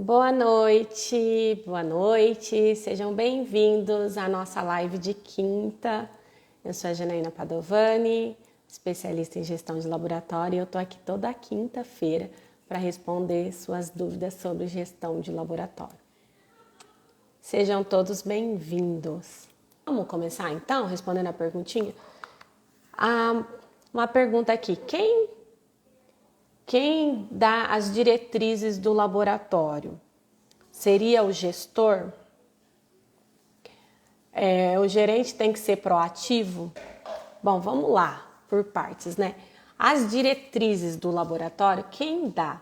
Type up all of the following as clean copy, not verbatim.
Boa noite, sejam bem-vindos à nossa live de quinta. Eu sou a Janaína Padovani, especialista em gestão de laboratório, e eu estou aqui toda quinta-feira para responder suas dúvidas sobre gestão de laboratório. Sejam todos bem-vindos. Vamos começar então, respondendo a perguntinha? Uma pergunta aqui, quem dá as diretrizes do laboratório? Seria o gestor? O gerente tem que ser proativo? Bom, vamos lá, por partes, né? As diretrizes do laboratório, quem dá?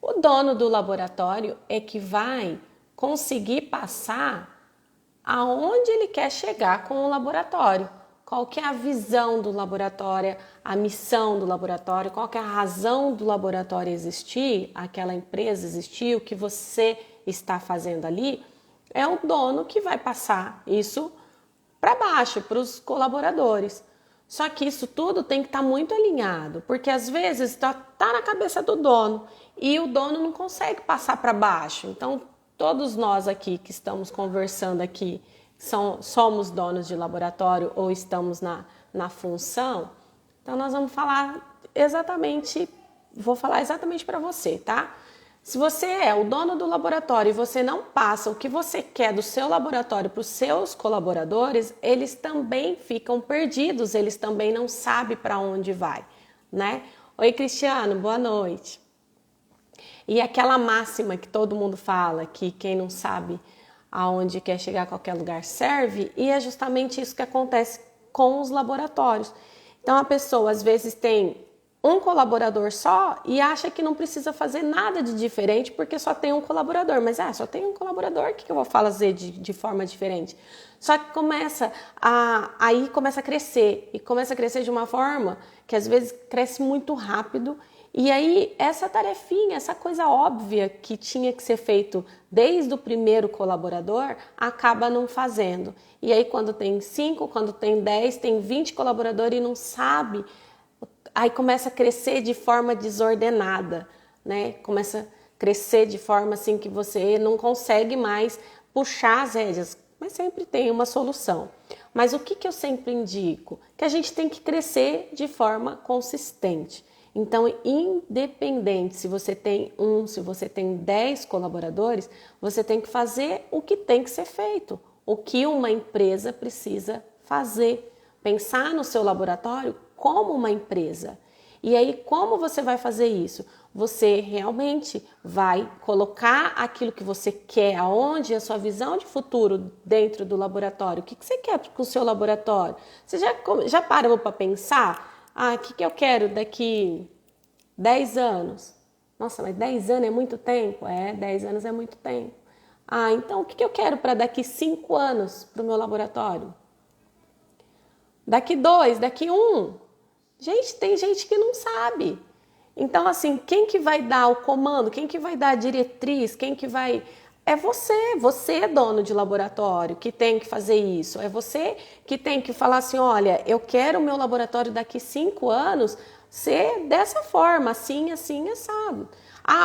O dono do laboratório é que vai conseguir passar aonde ele quer chegar com o laboratório. Qual que é a visão do laboratório, a missão do laboratório, qual que é a razão do laboratório existir, aquela empresa existir, o que você está fazendo ali, é o dono que vai passar isso para baixo, para os colaboradores. Só que isso tudo tem que estar muito alinhado, porque às vezes está na cabeça do dono e o dono não consegue passar para baixo. Então, todos nós aqui que estamos conversando aqui, somos donos de laboratório ou estamos na função, então nós vamos falar exatamente, vou falar exatamente para você, tá? Se você é o dono do laboratório e você não passa o que você quer do seu laboratório para os seus colaboradores, eles também ficam perdidos, eles também não sabem para onde vai, né? Oi, Cristiano, boa noite. E aquela máxima que todo mundo fala, que quem não sabe aonde quer chegar a qualquer lugar serve, e é justamente isso que acontece com os laboratórios. Então a pessoa às vezes tem um colaborador só e acha que não precisa fazer nada de diferente porque só tem um colaborador, mas só tem um colaborador, o que eu vou fazer de forma diferente? Só que aí começa a crescer, e começa a crescer de uma forma que às vezes cresce muito rápido. E aí, essa tarefinha, essa coisa óbvia que tinha que ser feito desde o primeiro colaborador, acaba não fazendo. E aí, quando tem 5, quando tem 10, tem 20 colaboradores e não sabe, aí começa a crescer de forma desordenada, né? Começa a crescer de forma assim que você não consegue mais puxar as rédeas, mas sempre tem uma solução. Mas o que eu sempre indico? Que a gente tem que crescer de forma consistente. Então, independente se você tem se você tem 10 colaboradores, você tem que fazer o que tem que ser feito, o que uma empresa precisa fazer. Pensar no seu laboratório como uma empresa. E aí, como você vai fazer isso? Você realmente vai colocar aquilo que você quer, aonde a sua visão de futuro dentro do laboratório. O que você quer com o seu laboratório? Você já parou para pensar? O que eu quero daqui 10 anos? Nossa, mas 10 anos é muito tempo? 10 anos é muito tempo. Então o que eu quero para daqui 5 anos para o meu laboratório? Daqui 2, daqui 1? Gente, tem gente que não sabe. Então, assim, quem que vai dar o comando? Quem que vai dar a diretriz? Quem que vai... É você é dono de laboratório que tem que fazer isso. É você que tem que falar assim, olha, eu quero o meu laboratório daqui 5 anos ser dessa forma, assim, assim, assado.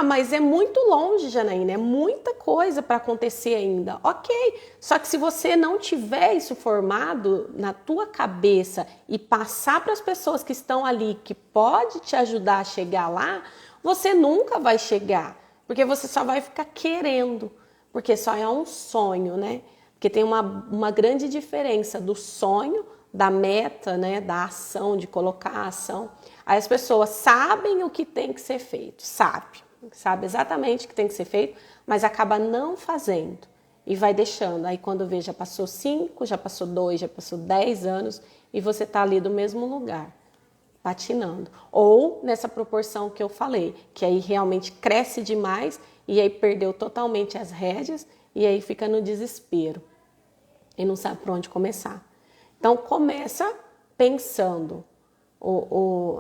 Mas é muito longe, Janaína, é muita coisa para acontecer ainda. Ok, só que se você não tiver isso formado na tua cabeça e passar para as pessoas que estão ali, que pode te ajudar a chegar lá, você nunca vai chegar, porque você só vai ficar querendo. Porque só é um sonho, né? Porque tem uma grande diferença do sonho, da meta, né? Da ação, de colocar a ação. Aí as pessoas sabem o que tem que ser feito, sabe exatamente o que tem que ser feito, mas acaba não fazendo e vai deixando. Aí quando vê, já passou 5, já passou 2, já passou 10 anos e você tá ali do mesmo lugar, patinando. Ou nessa proporção que eu falei, que aí realmente cresce demais e aí perdeu totalmente as rédeas e aí fica no desespero e não sabe por onde começar. Então começa pensando.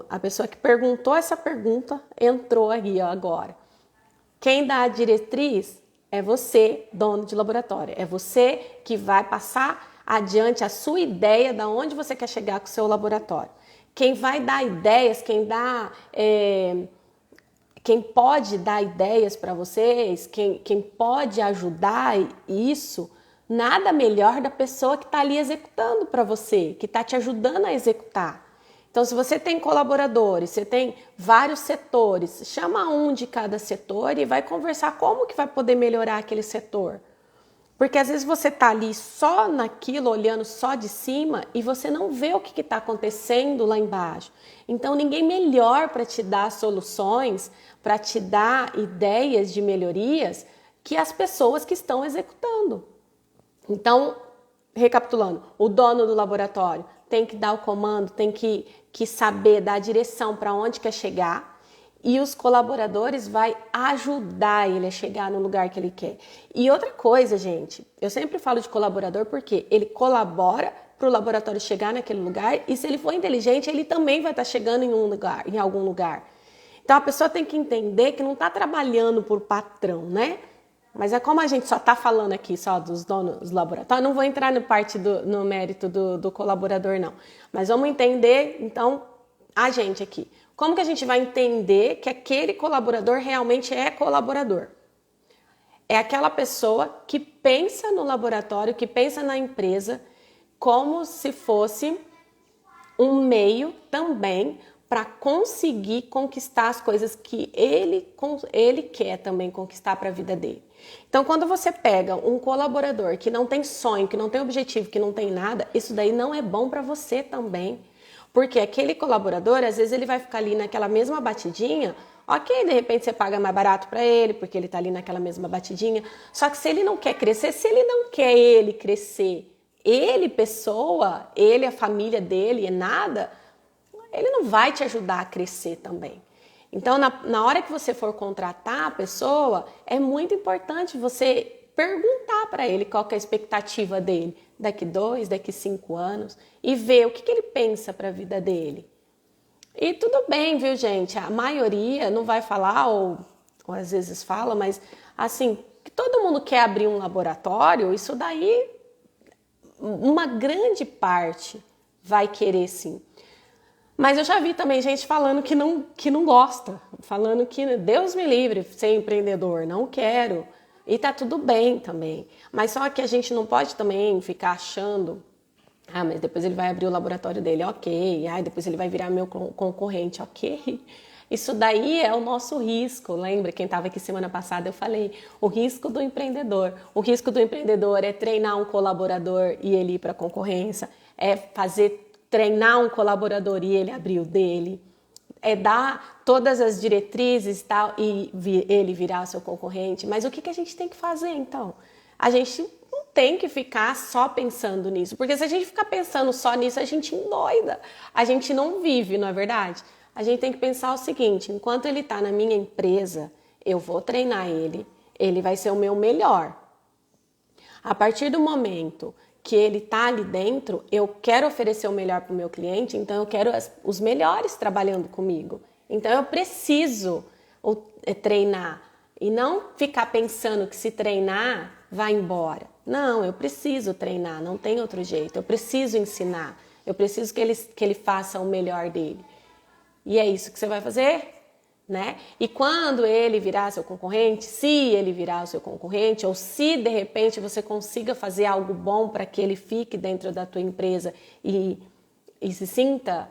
A pessoa que perguntou essa pergunta entrou aí agora. Quem dá a diretriz é você, dono de laboratório. É você que vai passar adiante a sua ideia de onde você quer chegar com o seu laboratório. Quem vai dar ideias, quem pode dar ideias para vocês, quem pode ajudar isso, nada melhor da pessoa que está ali executando para você, que está te ajudando a executar. Então, se você tem colaboradores, você tem vários setores, chama um de cada setor e vai conversar como que vai poder melhorar aquele setor. Porque às vezes você está ali só naquilo, olhando só de cima e você não vê o que está acontecendo lá embaixo. Então, ninguém melhor para te dar soluções, para te dar ideias de melhorias que as pessoas que estão executando. Então, recapitulando, o dono do laboratório tem que dar o comando, tem que saber dar a direção para onde quer chegar. E os colaboradores vai ajudar ele a chegar no lugar que ele quer. E outra coisa, gente, eu sempre falo de colaborador porque ele colabora para o laboratório chegar naquele lugar e se ele for inteligente, ele também vai estar chegando em algum lugar. Então a pessoa tem que entender que não está trabalhando por patrão, né? Mas é como a gente só está falando aqui só dos donos dos laboratórios, não vou entrar no mérito do colaborador, não. Mas vamos entender, então, a gente aqui. Como que a gente vai entender que aquele colaborador realmente é colaborador? É aquela pessoa que pensa no laboratório, que pensa na empresa, como se fosse um meio também para conseguir conquistar as coisas que ele quer também conquistar para a vida dele. Então, quando você pega um colaborador que não tem sonho, que não tem objetivo, que não tem nada, isso daí não é bom para você também. Porque aquele colaborador, às vezes ele vai ficar ali naquela mesma batidinha, ok, de repente você paga mais barato para ele, porque ele está ali naquela mesma batidinha, só que se ele não quer crescer, se ele não quer ele crescer, ele pessoa, ele a família dele, nada, ele não vai te ajudar a crescer também. Então, na hora que você for contratar a pessoa, é muito importante você perguntar para ele qual que é a expectativa dele daqui 2, daqui 5 anos e ver o que ele pensa para a vida dele. E tudo bem, viu, gente? A maioria não vai falar, ou às vezes fala, mas assim, que todo mundo quer abrir um laboratório, isso daí, uma grande parte vai querer sim. Mas eu já vi também gente falando que não gosta, falando que Deus me livre ser empreendedor, não quero. E tá tudo bem também. Mas só que a gente não pode também ficar achando, mas depois ele vai abrir o laboratório dele, ok. Depois ele vai virar meu concorrente, ok. Isso daí é o nosso risco. Lembra, quem estava aqui semana passada, eu falei, o risco do empreendedor. O risco do empreendedor é treinar um colaborador e ele ir para a concorrência, é treinar um colaborador e ele abrir o dele, é dar todas as diretrizes tal, e ele virar seu concorrente. Mas o que a gente tem que fazer, então? A gente não tem que ficar só pensando nisso, porque se a gente ficar pensando só nisso, a gente endoida, a gente não vive, não é verdade? A gente tem que pensar o seguinte, enquanto ele está na minha empresa, eu vou treinar ele vai ser o meu melhor. A partir do momento que ele está ali dentro, eu quero oferecer o melhor para o meu cliente, então eu quero os melhores trabalhando comigo. Então eu preciso treinar e não ficar pensando que se treinar, vai embora. Não, eu preciso treinar, não tem outro jeito. Eu preciso ensinar, eu preciso que ele faça o melhor dele. E é isso que você vai fazer, né? E quando ele virar seu concorrente, se ele virar o seu concorrente, ou se de repente você consiga fazer algo bom para que ele fique dentro da tua empresa e se sinta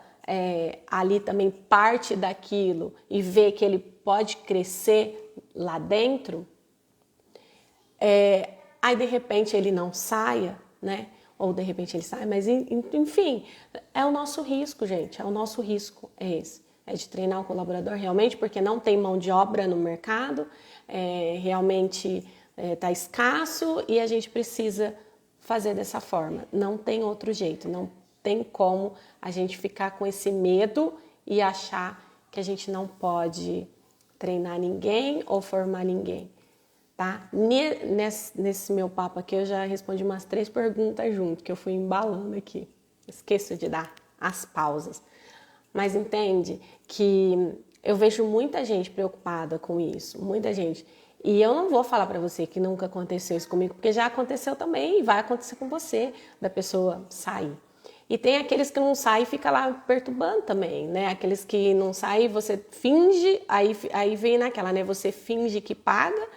ali também parte daquilo e ver que ele pode crescer lá dentro, aí de repente ele não saia, né? Ou de repente ele sai, mas enfim, é o nosso risco, gente, é o nosso risco, é esse. É de treinar o colaborador realmente, porque não tem mão de obra no mercado, realmente está escasso e a gente precisa fazer dessa forma. Não tem outro jeito, não tem como a gente ficar com esse medo e achar que a gente não pode treinar ninguém ou formar ninguém, tá? Nesse meu papo aqui eu já respondi umas 3 perguntas junto, que eu fui embalando aqui. Esqueço de dar as pausas. Mas entende que eu vejo muita gente preocupada com isso, muita gente. E eu não vou falar para você que nunca aconteceu isso comigo, porque já aconteceu também e vai acontecer com você, da pessoa sair. E tem aqueles que não saem e fica lá perturbando também, né? Aqueles que não saem, você finge, aí vem naquela, né? Você finge que paga,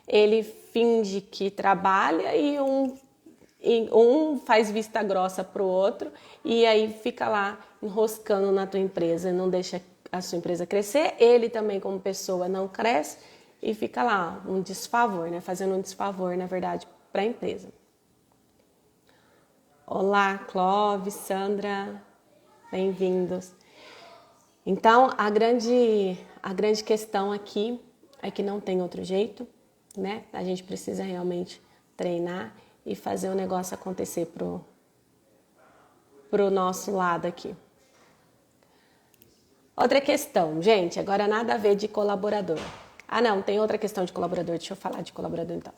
ele finge que trabalha e um faz vista grossa pro outro e aí fica lá enroscando na tua empresa, não deixa a sua empresa crescer, ele também como pessoa não cresce e fica lá um desfavor, né? Fazendo um desfavor, na verdade, para a empresa. Olá, Clóvis, Sandra, bem-vindos. Então, a grande questão aqui é que não tem outro jeito, né? A gente precisa realmente treinar e fazer o negócio acontecer pro nosso lado aqui. Outra questão, gente, agora nada a ver de colaborador. Ah, não, tem outra questão de colaborador, deixa eu falar de colaborador então.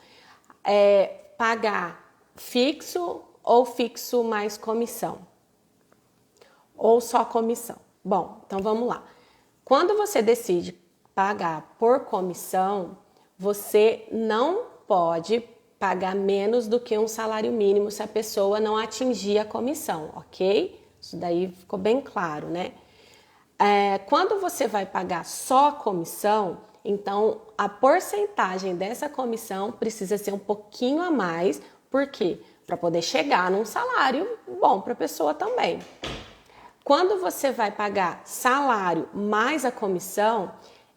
Pagar fixo ou fixo mais comissão? Ou só comissão? Bom, então vamos lá. Quando você decide pagar por comissão, você não pode pagar menos do que um salário mínimo se a pessoa não atingir a comissão, ok? Isso daí ficou bem claro, né? Quando você vai pagar só comissão, então a porcentagem dessa comissão precisa ser um pouquinho a mais, por quê? Para poder chegar num salário bom para a pessoa também. Quando você vai pagar salário mais a comissão,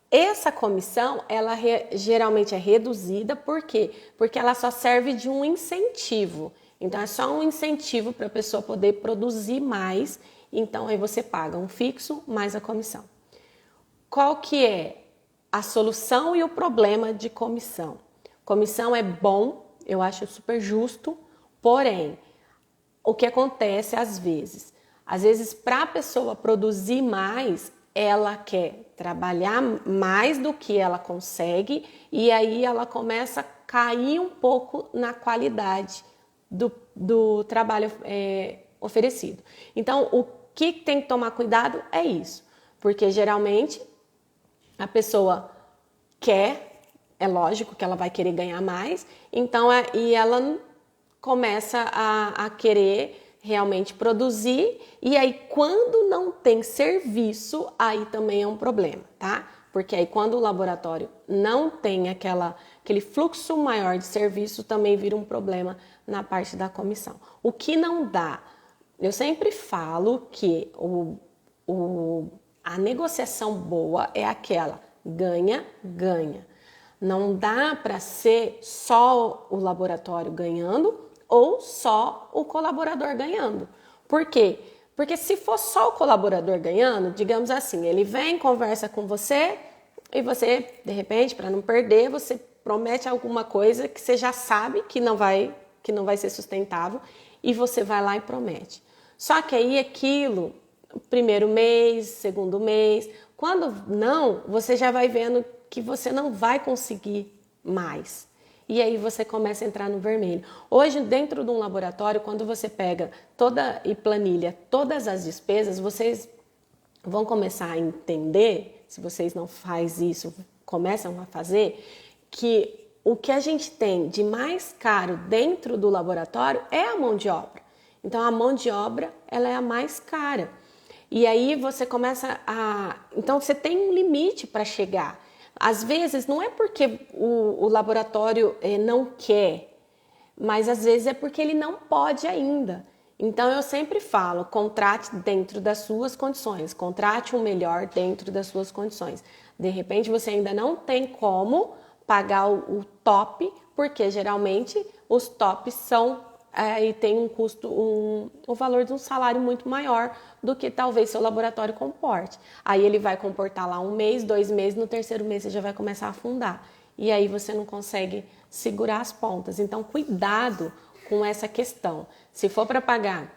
essa comissão ela geralmente é reduzida, por quê? Porque ela só serve de um incentivo. Então é só um incentivo para a pessoa poder produzir mais. Então aí você paga um fixo mais a comissão. Qual que é a solução e o problema de comissão? Comissão é bom, eu acho super justo, porém, o que acontece às vezes? Às vezes, para a pessoa produzir mais, ela quer trabalhar mais do que ela consegue e aí ela começa a cair um pouco na qualidade do trabalho oferecido. Então, o que tem que tomar cuidado é isso, porque geralmente a pessoa quer, é lógico que ela vai querer ganhar mais, então e ela começa a querer realmente produzir e aí quando não tem serviço, aí também é um problema, tá? Porque aí quando o laboratório não tem aquele fluxo maior de serviço, também vira um problema na parte da comissão. O que não dá, eu sempre falo que a negociação boa é aquela ganha, ganha. Não dá para ser só o laboratório ganhando ou só o colaborador ganhando. Por quê? Porque se for só o colaborador ganhando, digamos assim, ele vem, conversa com você e você, de repente, para não perder, você promete alguma coisa que você já sabe que não vai ser sustentável e você vai lá e promete. Só que aí aquilo, primeiro mês, segundo mês, quando não, você já vai vendo que você não vai conseguir mais. E aí você começa a entrar no vermelho. Hoje, dentro de um laboratório, quando você pega e planilha todas as despesas, vocês vão começar a entender, se vocês não fazem isso, começam a fazer, que o que a gente tem de mais caro dentro do laboratório é a mão de obra. Então, a mão de obra, ela é a mais cara. E aí você começa Então, você tem um limite para chegar. Às vezes, não é porque o laboratório não quer, mas às vezes é porque ele não pode ainda. Então, eu sempre falo, contrate dentro das suas condições, contrate o melhor dentro das suas condições. De repente, você ainda não tem como pagar o top, porque geralmente os tops e tem um custo, o valor de um salário muito maior do que talvez seu laboratório comporte. Aí ele vai comportar lá 1 mês, 2 meses, no terceiro mês você já vai começar a afundar. E aí você não consegue segurar as pontas. Então, cuidado com essa questão. Se for para pagar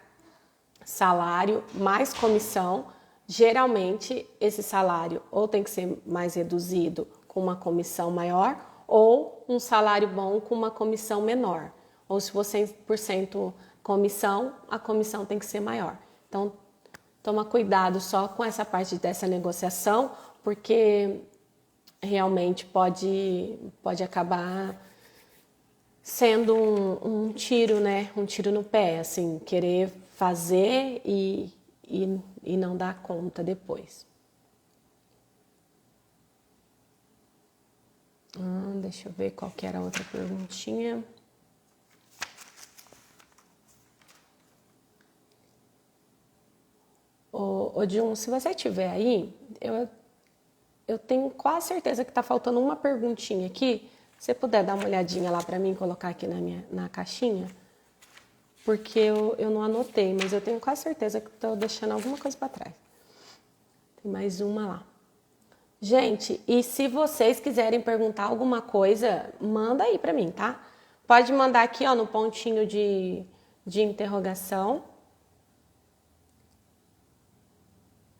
salário mais comissão, geralmente esse salário ou tem que ser mais reduzido com uma comissão maior ou um salário bom com uma comissão menor. Ou se for 100% comissão, a comissão tem que ser maior. Então, toma cuidado só com essa parte dessa negociação, porque realmente pode acabar sendo um tiro, né? Um tiro no pé, assim, querer fazer e não dar conta depois. Deixa eu ver qual que era a outra perguntinha. Ô Dilma, se você estiver aí, eu tenho quase certeza que está faltando uma perguntinha aqui. Se você puder dar uma olhadinha lá para mim, colocar aqui na caixinha, porque eu não anotei, mas eu tenho quase certeza que estou deixando alguma coisa para trás. Tem mais uma lá. Gente, e se vocês quiserem perguntar alguma coisa, manda aí para mim, tá? Pode mandar aqui, ó, no pontinho de interrogação.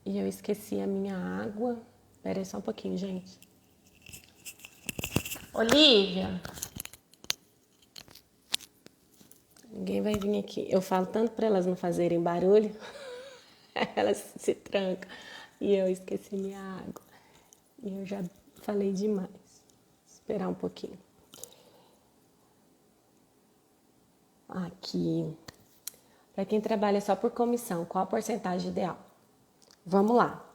E eu esqueci a minha água. Espera aí só um pouquinho, gente. Olívia. Ninguém vai vir aqui. Eu falo tanto para elas não fazerem barulho. Elas se trancam. E eu esqueci minha água. E eu já falei demais. Esperar um pouquinho. Aqui. Para quem trabalha só por comissão, qual a porcentagem ideal? Vamos lá.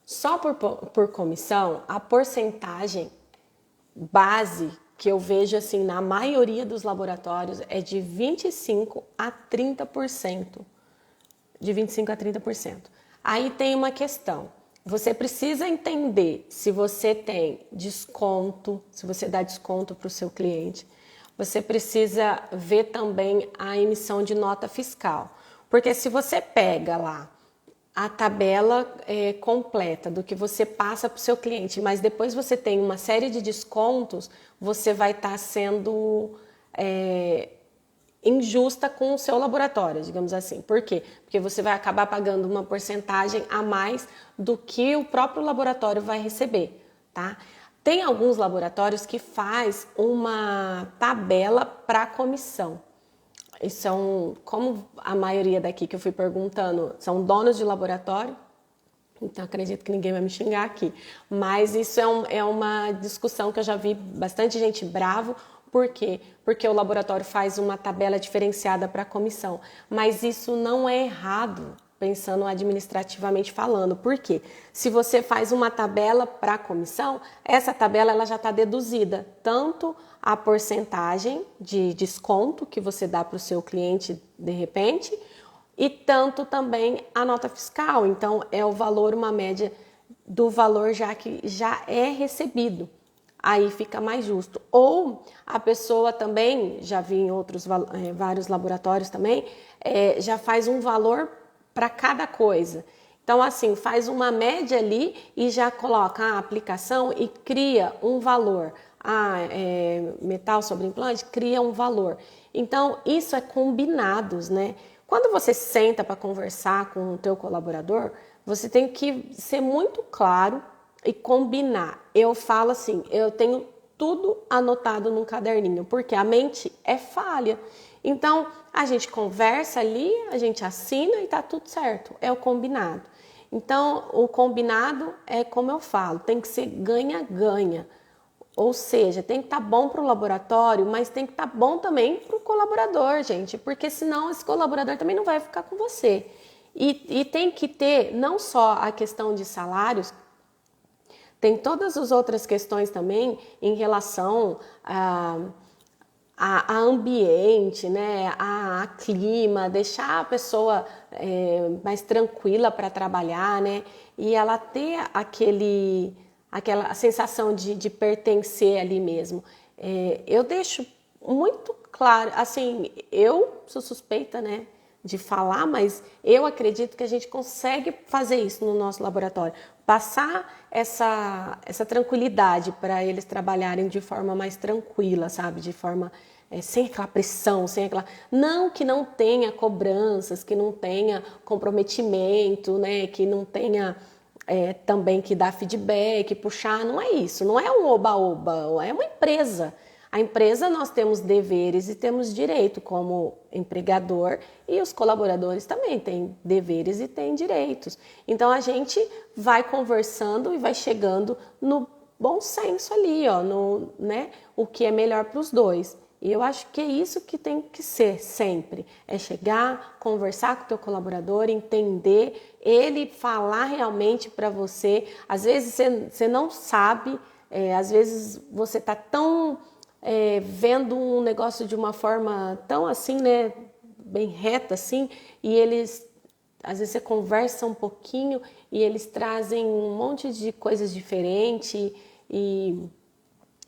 Só por comissão, a porcentagem base que eu vejo assim na maioria dos laboratórios é de 25% a 30%. De 25% a 30%. Aí tem uma questão. Você precisa entender se você tem desconto, se você dá desconto para o seu cliente. Você precisa ver também a emissão de nota fiscal. Porque se você pega lá a tabela completa do que você passa para o seu cliente, mas depois você tem uma série de descontos, você vai estar sendo injusta com o seu laboratório, digamos assim. Por quê? Porque você vai acabar pagando uma porcentagem a mais do que o próprio laboratório vai receber, tá? Tem alguns laboratórios que faz uma tabela para comissão. E são, como a maioria daqui que eu fui perguntando, são donos de laboratório, então acredito que ninguém vai me xingar aqui. Mas isso é uma discussão que eu já vi bastante gente bravo. Por quê? Porque o laboratório faz uma tabela diferenciada para a comissão. Mas isso não é errado, pensando administrativamente falando. Por quê? Se você faz uma tabela para a comissão, essa tabela ela já está deduzida, tanto a porcentagem de desconto que você dá para o seu cliente de repente, e tanto também a nota fiscal. Então, é o valor, uma média do valor já que já é recebido. Aí fica mais justo. Ou a pessoa também, já vi em outros vários laboratórios também, já faz um valor para cada coisa. Então, assim, faz uma média ali e já coloca a aplicação e cria um valor. Metal sobre implante, cria um valor. Então, isso é combinados, né? Quando você senta para conversar com o teu colaborador, você tem que ser muito claro e combinar. Eu falo assim, eu tenho tudo anotado num caderninho, porque a mente é falha. Então, a gente conversa ali, a gente assina e tá tudo certo. É o combinado. Então, o combinado é como eu falo, tem que ser ganha-ganha. Ou seja, tem que estar bom para o laboratório, mas tem que estar bom também para o colaborador, gente, porque senão esse colaborador também não vai ficar com você. E tem que ter não só a questão de salários, tem todas as outras questões também em relação a ambiente, né, a clima, deixar a pessoa mais tranquila para trabalhar, né, e ela ter aquela sensação de pertencer ali mesmo. Eu deixo muito claro, assim, eu sou suspeita, né, de falar, mas eu acredito que a gente consegue fazer isso no nosso laboratório, passar essa tranquilidade para eles trabalharem de forma mais tranquila, sabe, de forma sem aquela pressão, sem aquela... Não que não tenha cobranças, que não tenha comprometimento, né, que não tenha... também que dá feedback, puxar, não é isso, não é um oba-oba, é uma empresa. A empresa nós temos deveres e temos direito como empregador e os colaboradores também têm deveres e têm direitos. Então a gente vai conversando e vai chegando no bom senso ali, ó, né, o que é melhor para os dois. E eu acho que é isso que tem que ser sempre. É chegar, conversar com o teu colaborador, entender, ele falar realmente para você. Às vezes você não sabe, às vezes você está tão vendo um negócio de uma forma tão assim, né, bem reta assim, e eles, às vezes você conversa um pouquinho e eles trazem um monte de coisas diferentes e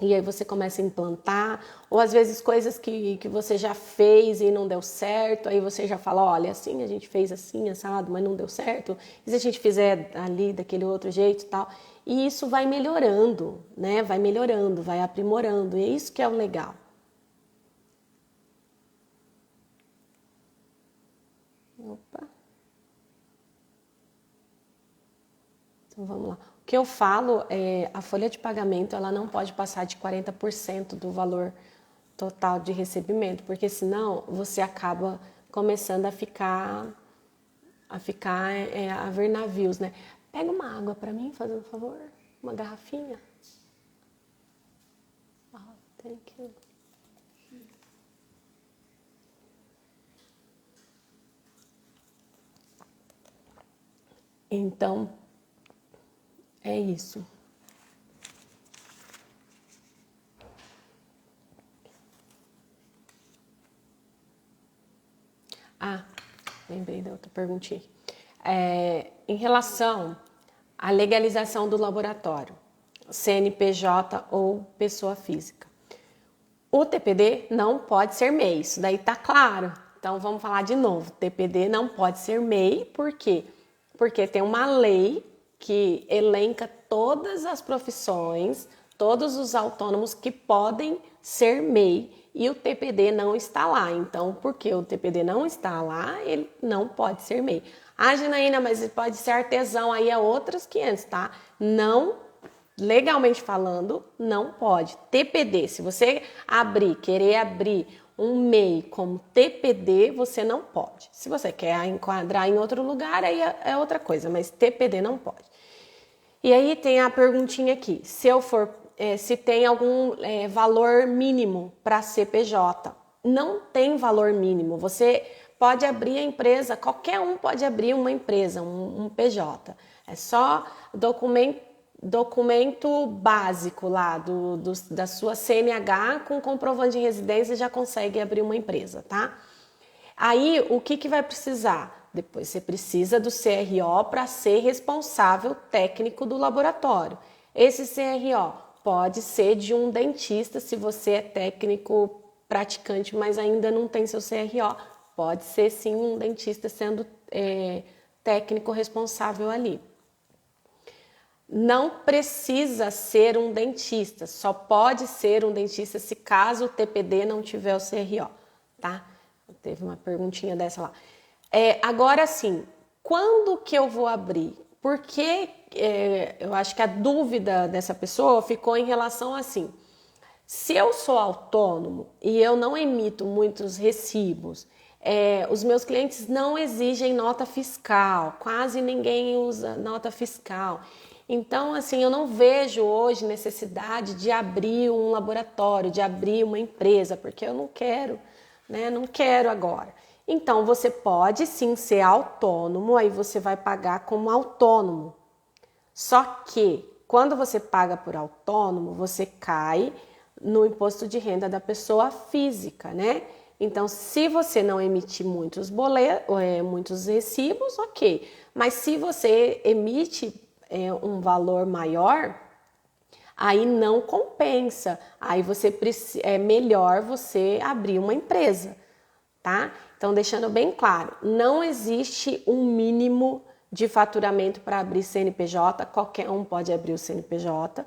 aí você começa a implantar, ou às vezes coisas que você já fez e não deu certo, aí você já fala, olha, assim a gente fez assim, assado, mas não deu certo, e se a gente fizer ali daquele outro jeito e tal, e isso vai melhorando, né? Vai melhorando, vai aprimorando, e é isso que é o legal. Opa, então vamos lá. O que eu falo é a folha de pagamento, ela não pode passar de 40% do valor total de recebimento, porque senão você acaba começando a ver navios, né? Pega uma água para mim, fazendo um favor, uma garrafinha. Oh, thank you. Então, é isso. Ah, lembrei da outra perguntinha. Em relação à legalização do laboratório, CNPJ ou pessoa física. O TPD não pode ser MEI, isso daí tá claro. Então vamos falar de novo. TPD não pode ser MEI, por quê? Porque tem uma lei que elenca todas as profissões, todos os autônomos que podem ser MEI e o TPD não está lá. Então, porque o TPD não está lá, ele não pode ser MEI. Ah, Janaína, mas ele pode ser artesão, aí é outros 500, tá? Não, legalmente falando, não pode. TPD, se você querer abrir um MEI como TPD, você não pode. Se você quer enquadrar em outro lugar, aí é outra coisa, mas TPD não pode. E aí tem a perguntinha aqui, se tem algum valor mínimo para CPJ. Não tem valor mínimo, você pode abrir a empresa, qualquer um pode abrir uma empresa, um PJ. É só documento básico lá da sua CNH com comprovante de residência já consegue abrir uma empresa, tá? Aí, o que vai precisar? Depois você precisa do CRO para ser responsável técnico do laboratório. Esse CRO pode ser de um dentista, se você é técnico praticante, mas ainda não tem seu CRO. Pode ser sim um dentista sendo técnico responsável ali. Não precisa ser um dentista, só pode ser um dentista se caso o TPD não tiver o CRO, tá? Teve uma perguntinha dessa lá. Agora sim, quando que eu vou abrir? Porque eu acho que a dúvida dessa pessoa ficou em relação assim, se eu sou autônomo e eu não emito muitos recibos, os meus clientes não exigem nota fiscal, quase ninguém usa nota fiscal. Então, assim, eu não vejo hoje necessidade de abrir um laboratório, de abrir uma empresa, porque eu não quero, né? Não quero agora. Então, você pode sim ser autônomo, aí você vai pagar como autônomo. Só que, quando você paga por autônomo, você cai no imposto de renda da pessoa física, né? Então, se você não emitir muitos muitos recibos, ok. Mas se você emite um valor maior, aí não compensa. Aí é melhor você abrir uma empresa, tá? Então, deixando bem claro, não existe um mínimo de faturamento para abrir CNPJ, qualquer um pode abrir o CNPJ,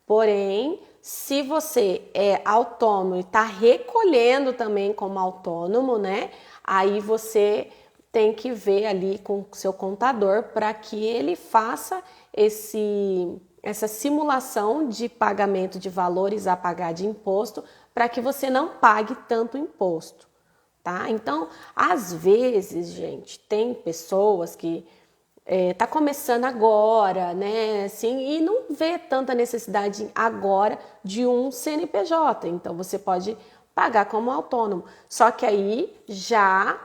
porém, se você é autônomo e está recolhendo também como autônomo, né? Aí você tem que ver ali com o seu contador para que ele faça essa simulação de pagamento de valores a pagar de imposto para que você não pague tanto imposto, tá? Então, às vezes, gente, tem pessoas que tá começando agora, né, assim, e não vê tanta necessidade agora de um CNPJ. Então, você pode pagar como autônomo. Só que aí já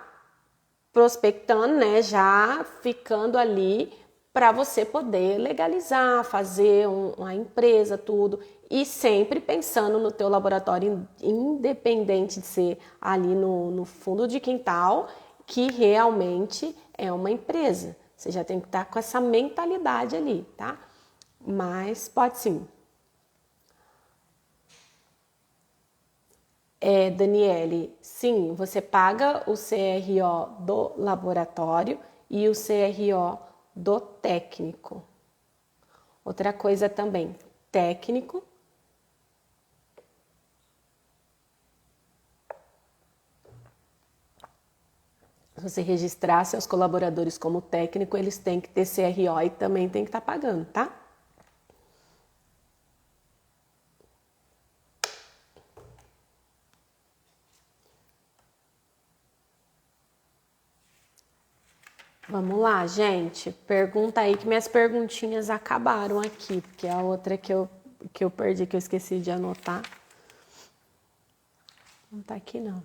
prospectando, né, já ficando ali para você poder legalizar, fazer uma empresa, tudo, e sempre pensando no teu laboratório, independente de ser ali no fundo de quintal, que realmente é uma empresa. Você já tem que estar com essa mentalidade ali, tá? Mas pode sim. Daniele, sim, você paga o CRO do laboratório e o CRO do técnico. Outra coisa também, técnico. Se você registrar seus colaboradores como técnico, eles têm que ter CRO e também tem que estar pagando, tá? Vamos lá, gente. Pergunta aí que minhas perguntinhas acabaram aqui, porque a outra que eu perdi, que eu esqueci de anotar. Não tá aqui, não.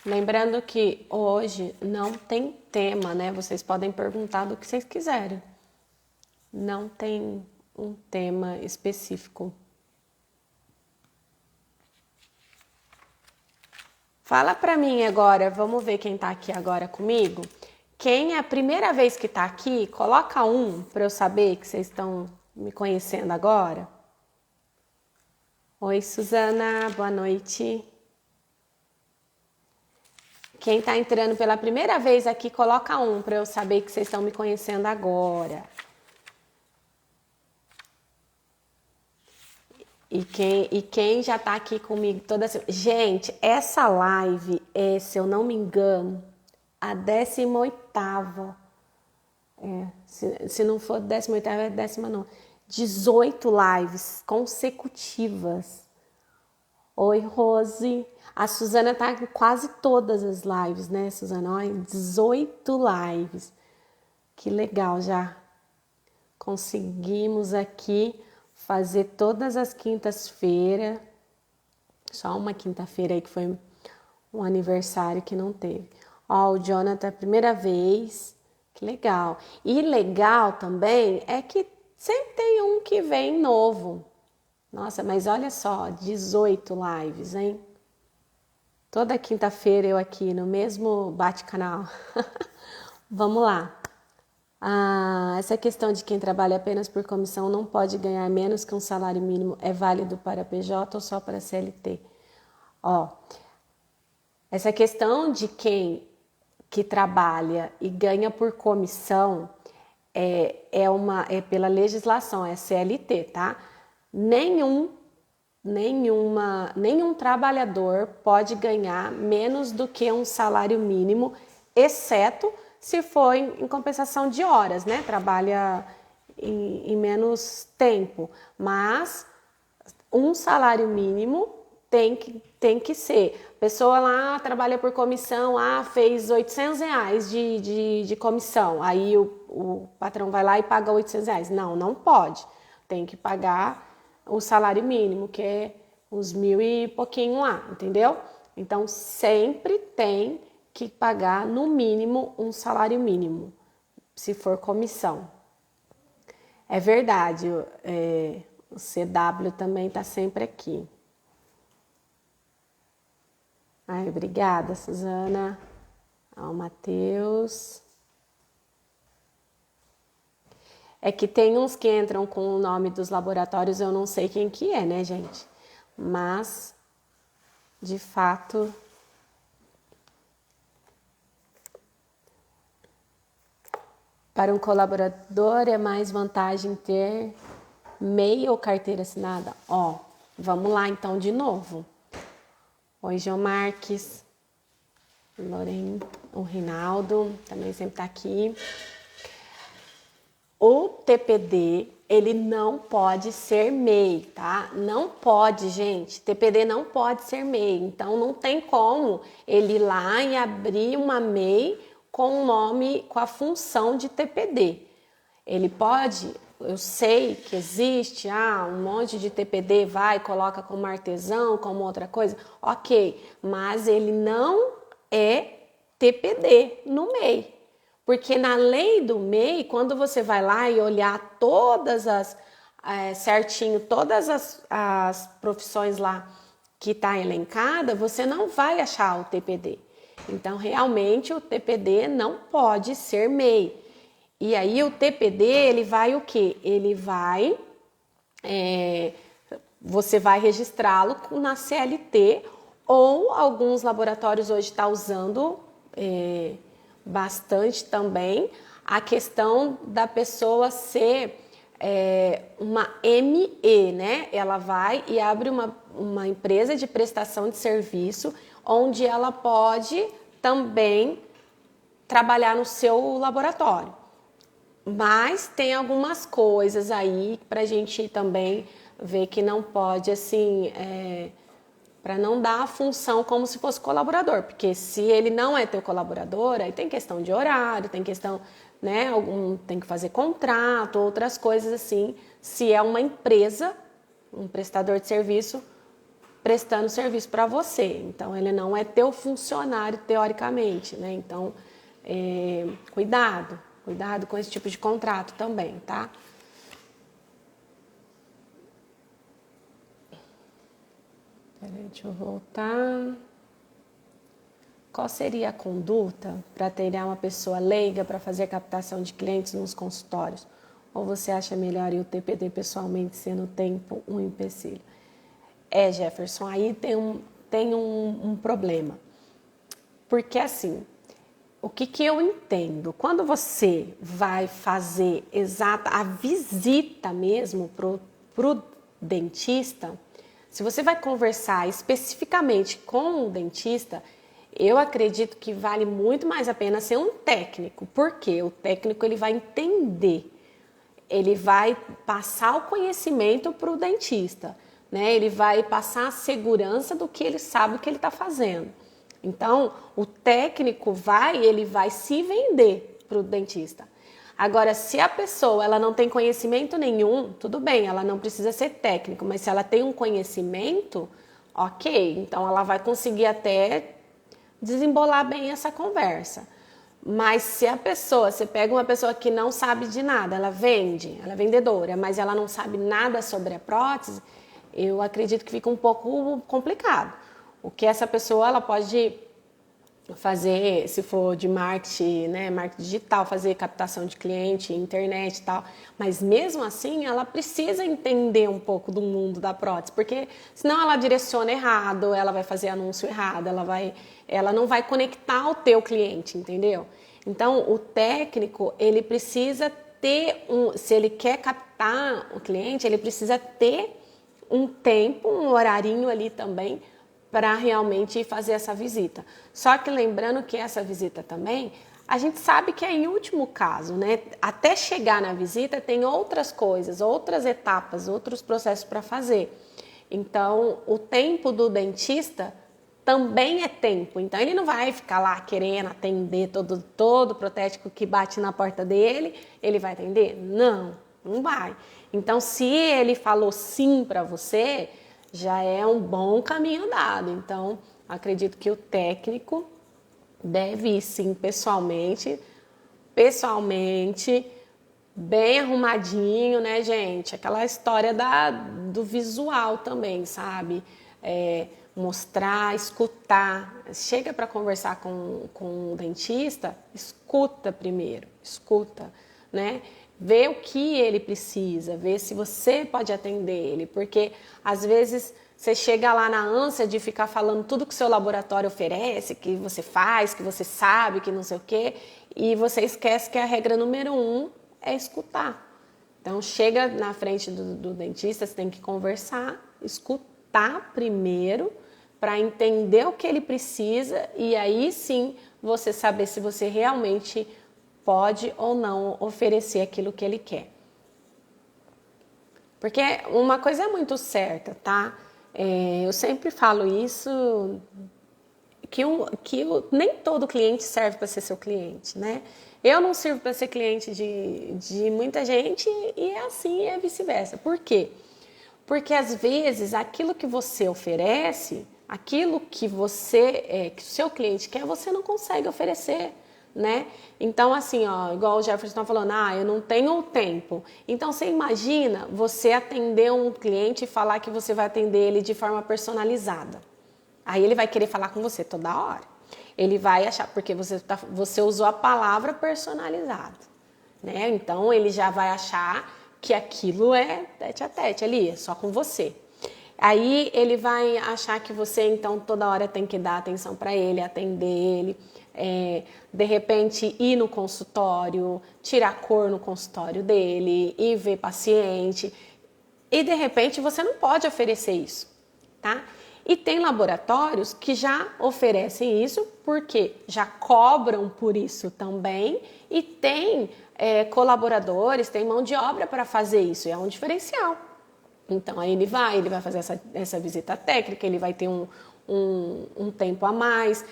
Lembrando que hoje não tem tema, né? Vocês podem perguntar do que vocês quiserem. Não tem um tema específico. Fala pra mim agora, vamos ver quem tá aqui agora comigo. Quem é a primeira vez que tá aqui, coloca um para eu saber que vocês estão me conhecendo agora. Oi, Suzana, boa noite. Quem tá entrando pela primeira vez aqui, coloca um para eu saber que vocês estão me conhecendo agora. E quem já tá aqui comigo toda semana. Gente, essa live é, se eu não me engano, a 18ª. Se não for 18ª, é 19ª. 18 lives consecutivas. Oi, Rose. A Suzana tá em quase todas as lives, né, Suzana? Olha, 18 lives. Que legal, já conseguimos aqui fazer todas as quintas-feiras. Só uma quinta-feira aí que foi um aniversário que não teve. Ó, o Jonathan, primeira vez. Que legal. E legal também é que sempre tem um que vem novo. Nossa, mas olha só, 18 lives, hein? Toda quinta-feira eu aqui no mesmo bate-canal. Vamos lá. Essa questão de quem trabalha apenas por comissão não pode ganhar menos que um salário mínimo é válido para PJ ou só para CLT? Ó, essa questão de quem que trabalha e ganha por comissão é pela legislação, é CLT, tá? Nenhum trabalhador pode ganhar menos do que um salário mínimo, exceto se for em compensação de horas, né? Trabalha em menos tempo, mas um salário mínimo tem que ser. A pessoa lá trabalha por comissão, fez R$ 800 de comissão, aí o patrão vai lá e paga R$ 800. Não pode. Tem que pagar o salário mínimo, que é uns 1.000 e pouquinho lá, entendeu? Então, sempre tem que pagar no mínimo um salário mínimo, se for comissão. É verdade, o CW também está sempre aqui. Ai, obrigada, Suzana. Ó, o Matheus. É que tem uns que entram com o nome dos laboratórios, eu não sei quem que é, né, gente? Mas, de fato, para um colaborador é mais vantagem ter MEI ou carteira assinada? Ó, vamos lá então de novo. Oi, João Marques, Lorena, o Rinaldo, também sempre tá aqui. O TPD, ele não pode ser MEI, tá? Não pode, gente. TPD não pode ser MEI. Então, não tem como ele ir lá e abrir uma MEI com o nome, com a função de TPD. Ele pode, eu sei que existe, um monte de TPD vai, coloca como artesão, como outra coisa, ok, mas ele não é TPD no MEI. Porque na lei do MEI, quando você vai lá e olhar todas certinho, todas as profissões lá que está elencada, você não vai achar o TPD. Então, realmente, o TPD não pode ser MEI. E aí, o TPD, ele vai o quê? Ele vai... você vai registrá-lo na CLT ou alguns laboratórios hoje estão usando bastante também a questão da pessoa ser uma ME, né? Ela vai e abre uma empresa de prestação de serviço onde ela pode também trabalhar no seu laboratório. Mas tem algumas coisas aí para a gente também ver que não pode, assim, para não dar a função como se fosse colaborador, porque se ele não é teu colaborador, aí tem questão de horário, tem questão, né, tem que fazer contrato, outras coisas assim, se é uma empresa, um prestador de serviço, prestando serviço para você. Então, ele não é teu funcionário, teoricamente, né? Então, cuidado com esse tipo de contrato também, tá? Peraí, deixa eu voltar. Qual seria a conduta para treinar uma pessoa leiga para fazer captação de clientes nos consultórios? Ou você acha melhor ir o TPD pessoalmente, sendo o tempo um empecilho? Jefferson, aí tem um problema. Porque assim, o que eu entendo? Quando você vai fazer a visita mesmo pro dentista, se você vai conversar especificamente com o dentista, eu acredito que vale muito mais a pena ser um técnico. Porque o técnico ele vai entender, ele vai passar o conhecimento para o dentista, né? Ele vai passar a segurança do que ele sabe o que ele está fazendo. Então, o técnico ele vai se vender para o dentista. Agora, se a pessoa ela não tem conhecimento nenhum, tudo bem, ela não precisa ser técnico, mas se ela tem um conhecimento, ok, então ela vai conseguir até desembolar bem essa conversa. Mas se você pega uma pessoa que não sabe de nada, ela é vendedora, mas ela não sabe nada sobre a prótese, eu acredito que fica um pouco complicado. O que essa pessoa ela pode fazer, se for de marketing, né, marketing digital, fazer captação de cliente, internet e tal, mas mesmo assim ela precisa entender um pouco do mundo da prótese, porque senão ela direciona errado, ela vai fazer anúncio errado, ela não vai conectar o teu cliente, entendeu? Então o técnico, ele precisa ter se ele quer captar o cliente, ele precisa ter um tempo, um horarinho ali também para realmente fazer essa visita. Só que lembrando que essa visita também, a gente sabe que é em último caso, né? Até chegar na visita tem outras coisas, outras etapas, outros processos para fazer. Então, o tempo do dentista também é tempo. Então, ele não vai ficar lá querendo atender todo protético que bate na porta dele, ele vai atender? Não vai. Então, se ele falou sim para você, já é um bom caminho andado. Então, acredito que o técnico deve ir sim pessoalmente, bem arrumadinho, né, gente? Aquela história do visual também, sabe? Mostrar, escutar. Chega para conversar com o dentista, escuta primeiro, né? Vê o que ele precisa, vê se você pode atender ele, porque às vezes você chega lá na ânsia de ficar falando tudo que o seu laboratório oferece, que você faz, que você sabe, que não sei o quê, e você esquece que a regra número 1 é escutar. Então chega na frente do dentista, você tem que conversar, escutar primeiro, para entender o que ele precisa, e aí sim você saber se você realmente pode ou não oferecer aquilo que ele quer. Porque uma coisa é muito certa, tá? Eu sempre falo isso, nem todo cliente serve para ser seu cliente, né? Eu não sirvo para ser cliente de muita gente e é assim e é vice-versa. Por quê? Porque às vezes aquilo que você oferece, aquilo que que o seu cliente quer, você não consegue oferecer, né? Então, assim, ó, igual o Jefferson está falando, eu não tenho tempo. Então, você imagina você atender um cliente e falar que você vai atender ele de forma personalizada. Aí ele vai querer falar com você toda hora. Ele vai achar, porque você usou a palavra personalizado, né? Então, ele já vai achar que aquilo é tete a tete ali, é só com você. Aí ele vai achar que você, então, toda hora tem que dar atenção para ele, atender ele, de repente ir no consultório, tirar cor no consultório dele, ir ver paciente. E de repente você não pode oferecer isso, tá? E tem laboratórios que já oferecem isso porque já cobram por isso também e tem colaboradores, tem mão de obra para fazer isso, é um diferencial. Então aí ele vai fazer essa visita técnica, ele vai ter um tempo a mais,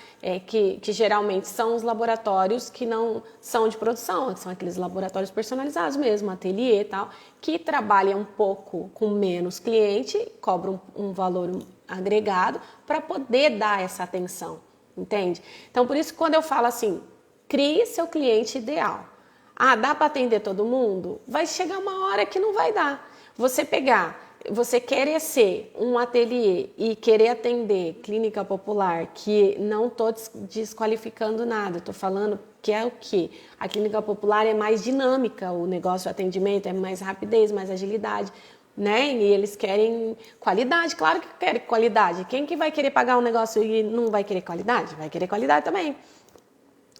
que geralmente são os laboratórios que não são de produção, são aqueles laboratórios personalizados mesmo, ateliê e tal, que trabalham um pouco com menos cliente, cobram um valor agregado para poder dar essa atenção, entende? Então por isso quando eu falo assim, crie seu cliente ideal. Dá para atender todo mundo? Vai chegar uma hora que não vai dar. Você querer ser um ateliê e querer atender clínica popular, que não estou desqualificando nada, estou falando que é o quê? A clínica popular é mais dinâmica, o negócio, o atendimento é mais rapidez, mais agilidade, né? E eles querem qualidade, claro que querem qualidade. Quem que vai querer pagar um negócio e não vai querer qualidade? Vai querer qualidade também.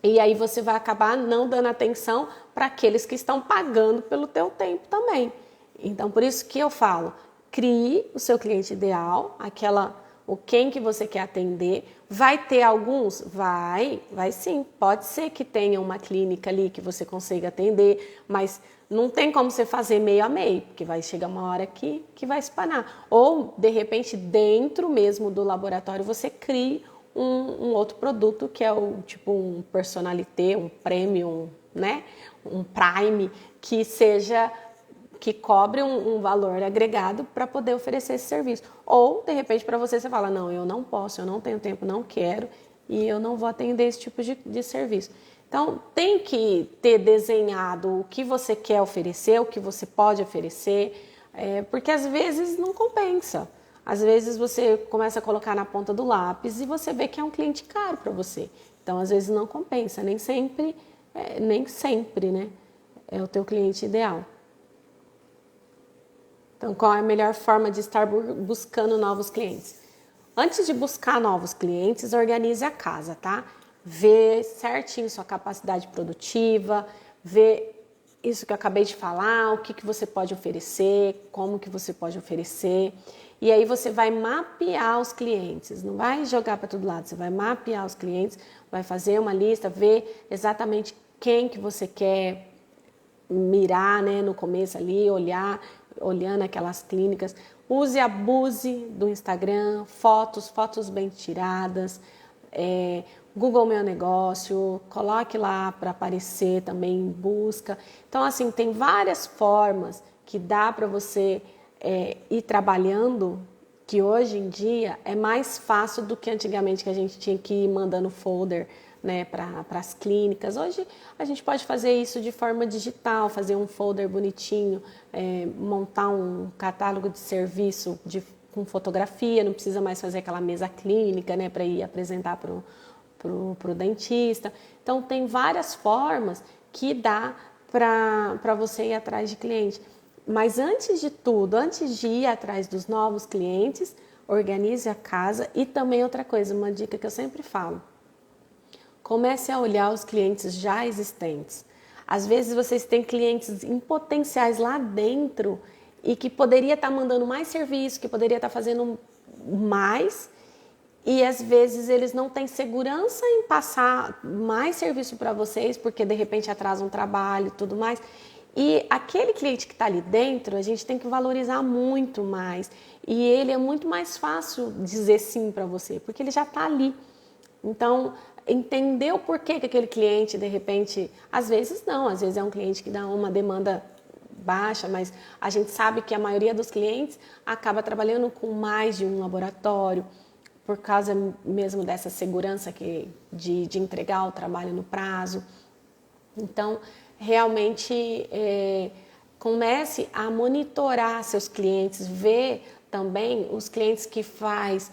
E aí você vai acabar não dando atenção para aqueles que estão pagando pelo teu tempo também. Então, por isso que eu falo, crie o seu cliente ideal, quem que você quer atender. Vai ter alguns? Vai sim. Pode ser que tenha uma clínica ali que você consiga atender, mas não tem como você fazer meio a meio, porque vai chegar uma hora que vai espanar. Ou, de repente, dentro mesmo do laboratório, você crie um outro produto que é tipo um personalité, um premium, né? Um prime, que cobre um valor agregado para poder oferecer esse serviço. Ou, de repente, para você fala, não, eu não posso, eu não tenho tempo, não quero e eu não vou atender esse tipo de serviço. Então, tem que ter desenhado o que você quer oferecer, o que você pode oferecer, porque às vezes não compensa. Às vezes você começa a colocar na ponta do lápis e você vê que é um cliente caro para você. Então, às vezes não compensa, nem sempre, né? É o teu cliente ideal. Então, qual é a melhor forma de estar buscando novos clientes? Antes de buscar novos clientes, organize a casa, tá? Vê certinho sua capacidade produtiva, vê isso que eu acabei de falar, o que você pode oferecer, como que você pode oferecer. E aí você vai mapear os clientes, não vai jogar para todo lado, você vai mapear os clientes, vai fazer uma lista, ver exatamente quem que você quer mirar, né, no começo ali, olhando aquelas clínicas. Abuse do Instagram, fotos bem tiradas, Google Meu Negócio, coloque lá para aparecer também em busca. Então, assim, tem várias formas que dá para você ir trabalhando, que hoje em dia é mais fácil do que antigamente, que a gente tinha que ir mandando folder, né, para as clínicas. Hoje a gente pode fazer isso de forma digital, fazer um folder bonitinho, montar um catálogo de serviço com fotografia, não precisa mais fazer aquela mesa clínica, né, para ir apresentar pro dentista. Então tem várias formas que dá para você ir atrás de cliente. Mas antes de tudo, antes de ir atrás dos novos clientes, organize a casa. E também outra coisa, uma dica que eu sempre falo, comece a olhar os clientes já existentes. Às vezes vocês têm clientes em potenciais lá dentro e que poderia estar mandando mais serviço, que poderia estar fazendo mais, e às vezes eles não têm segurança em passar mais serviço para vocês, porque de repente atrasa um trabalho e tudo mais. E aquele cliente que está ali dentro, a gente tem que valorizar muito mais. E ele é muito mais fácil dizer sim para você, porque ele já está ali. Então, entender o porquê que aquele cliente, de repente, às vezes não, às vezes é um cliente que dá uma demanda baixa, mas a gente sabe que a maioria dos clientes acaba trabalhando com mais de um laboratório, por causa mesmo dessa segurança de entregar o trabalho no prazo. Então, realmente, comece a monitorar seus clientes, ver também os clientes que faz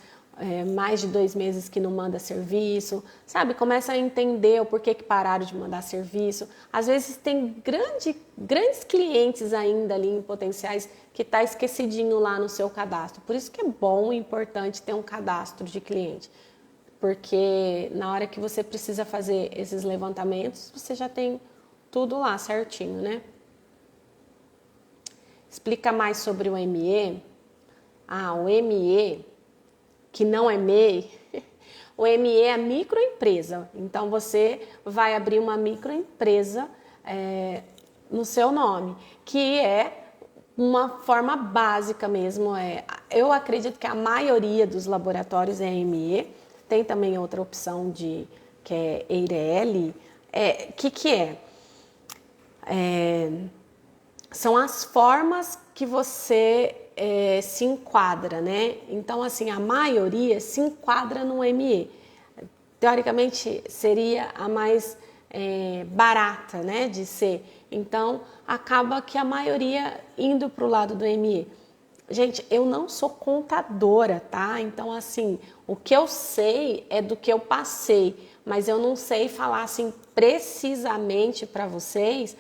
mais de 2 meses que não manda serviço, sabe? Começa a entender o porquê que pararam de mandar serviço. Às vezes tem grandes clientes ainda ali em potenciais que está esquecidinho lá no seu cadastro. Por isso que é bom e importante ter um cadastro de cliente. Porque na hora que você precisa fazer esses levantamentos, você já tem tudo lá certinho, né? Explica mais sobre o ME. O ME, que não é MEI, o ME é microempresa. Então, você vai abrir uma microempresa no seu nome, que é uma forma básica mesmo. Eu acredito que a maioria dos laboratórios é ME. Tem também outra opção que é EIRELI. Que é? São as formas que você se enquadra, né? Então, assim, a maioria se enquadra no ME. Teoricamente, seria a mais barata, né, de ser. Então, acaba que a maioria indo para o lado do ME. Gente, eu não sou contadora, tá? Então, assim, o que eu sei é do que eu passei, mas eu não sei falar, assim, precisamente para vocês,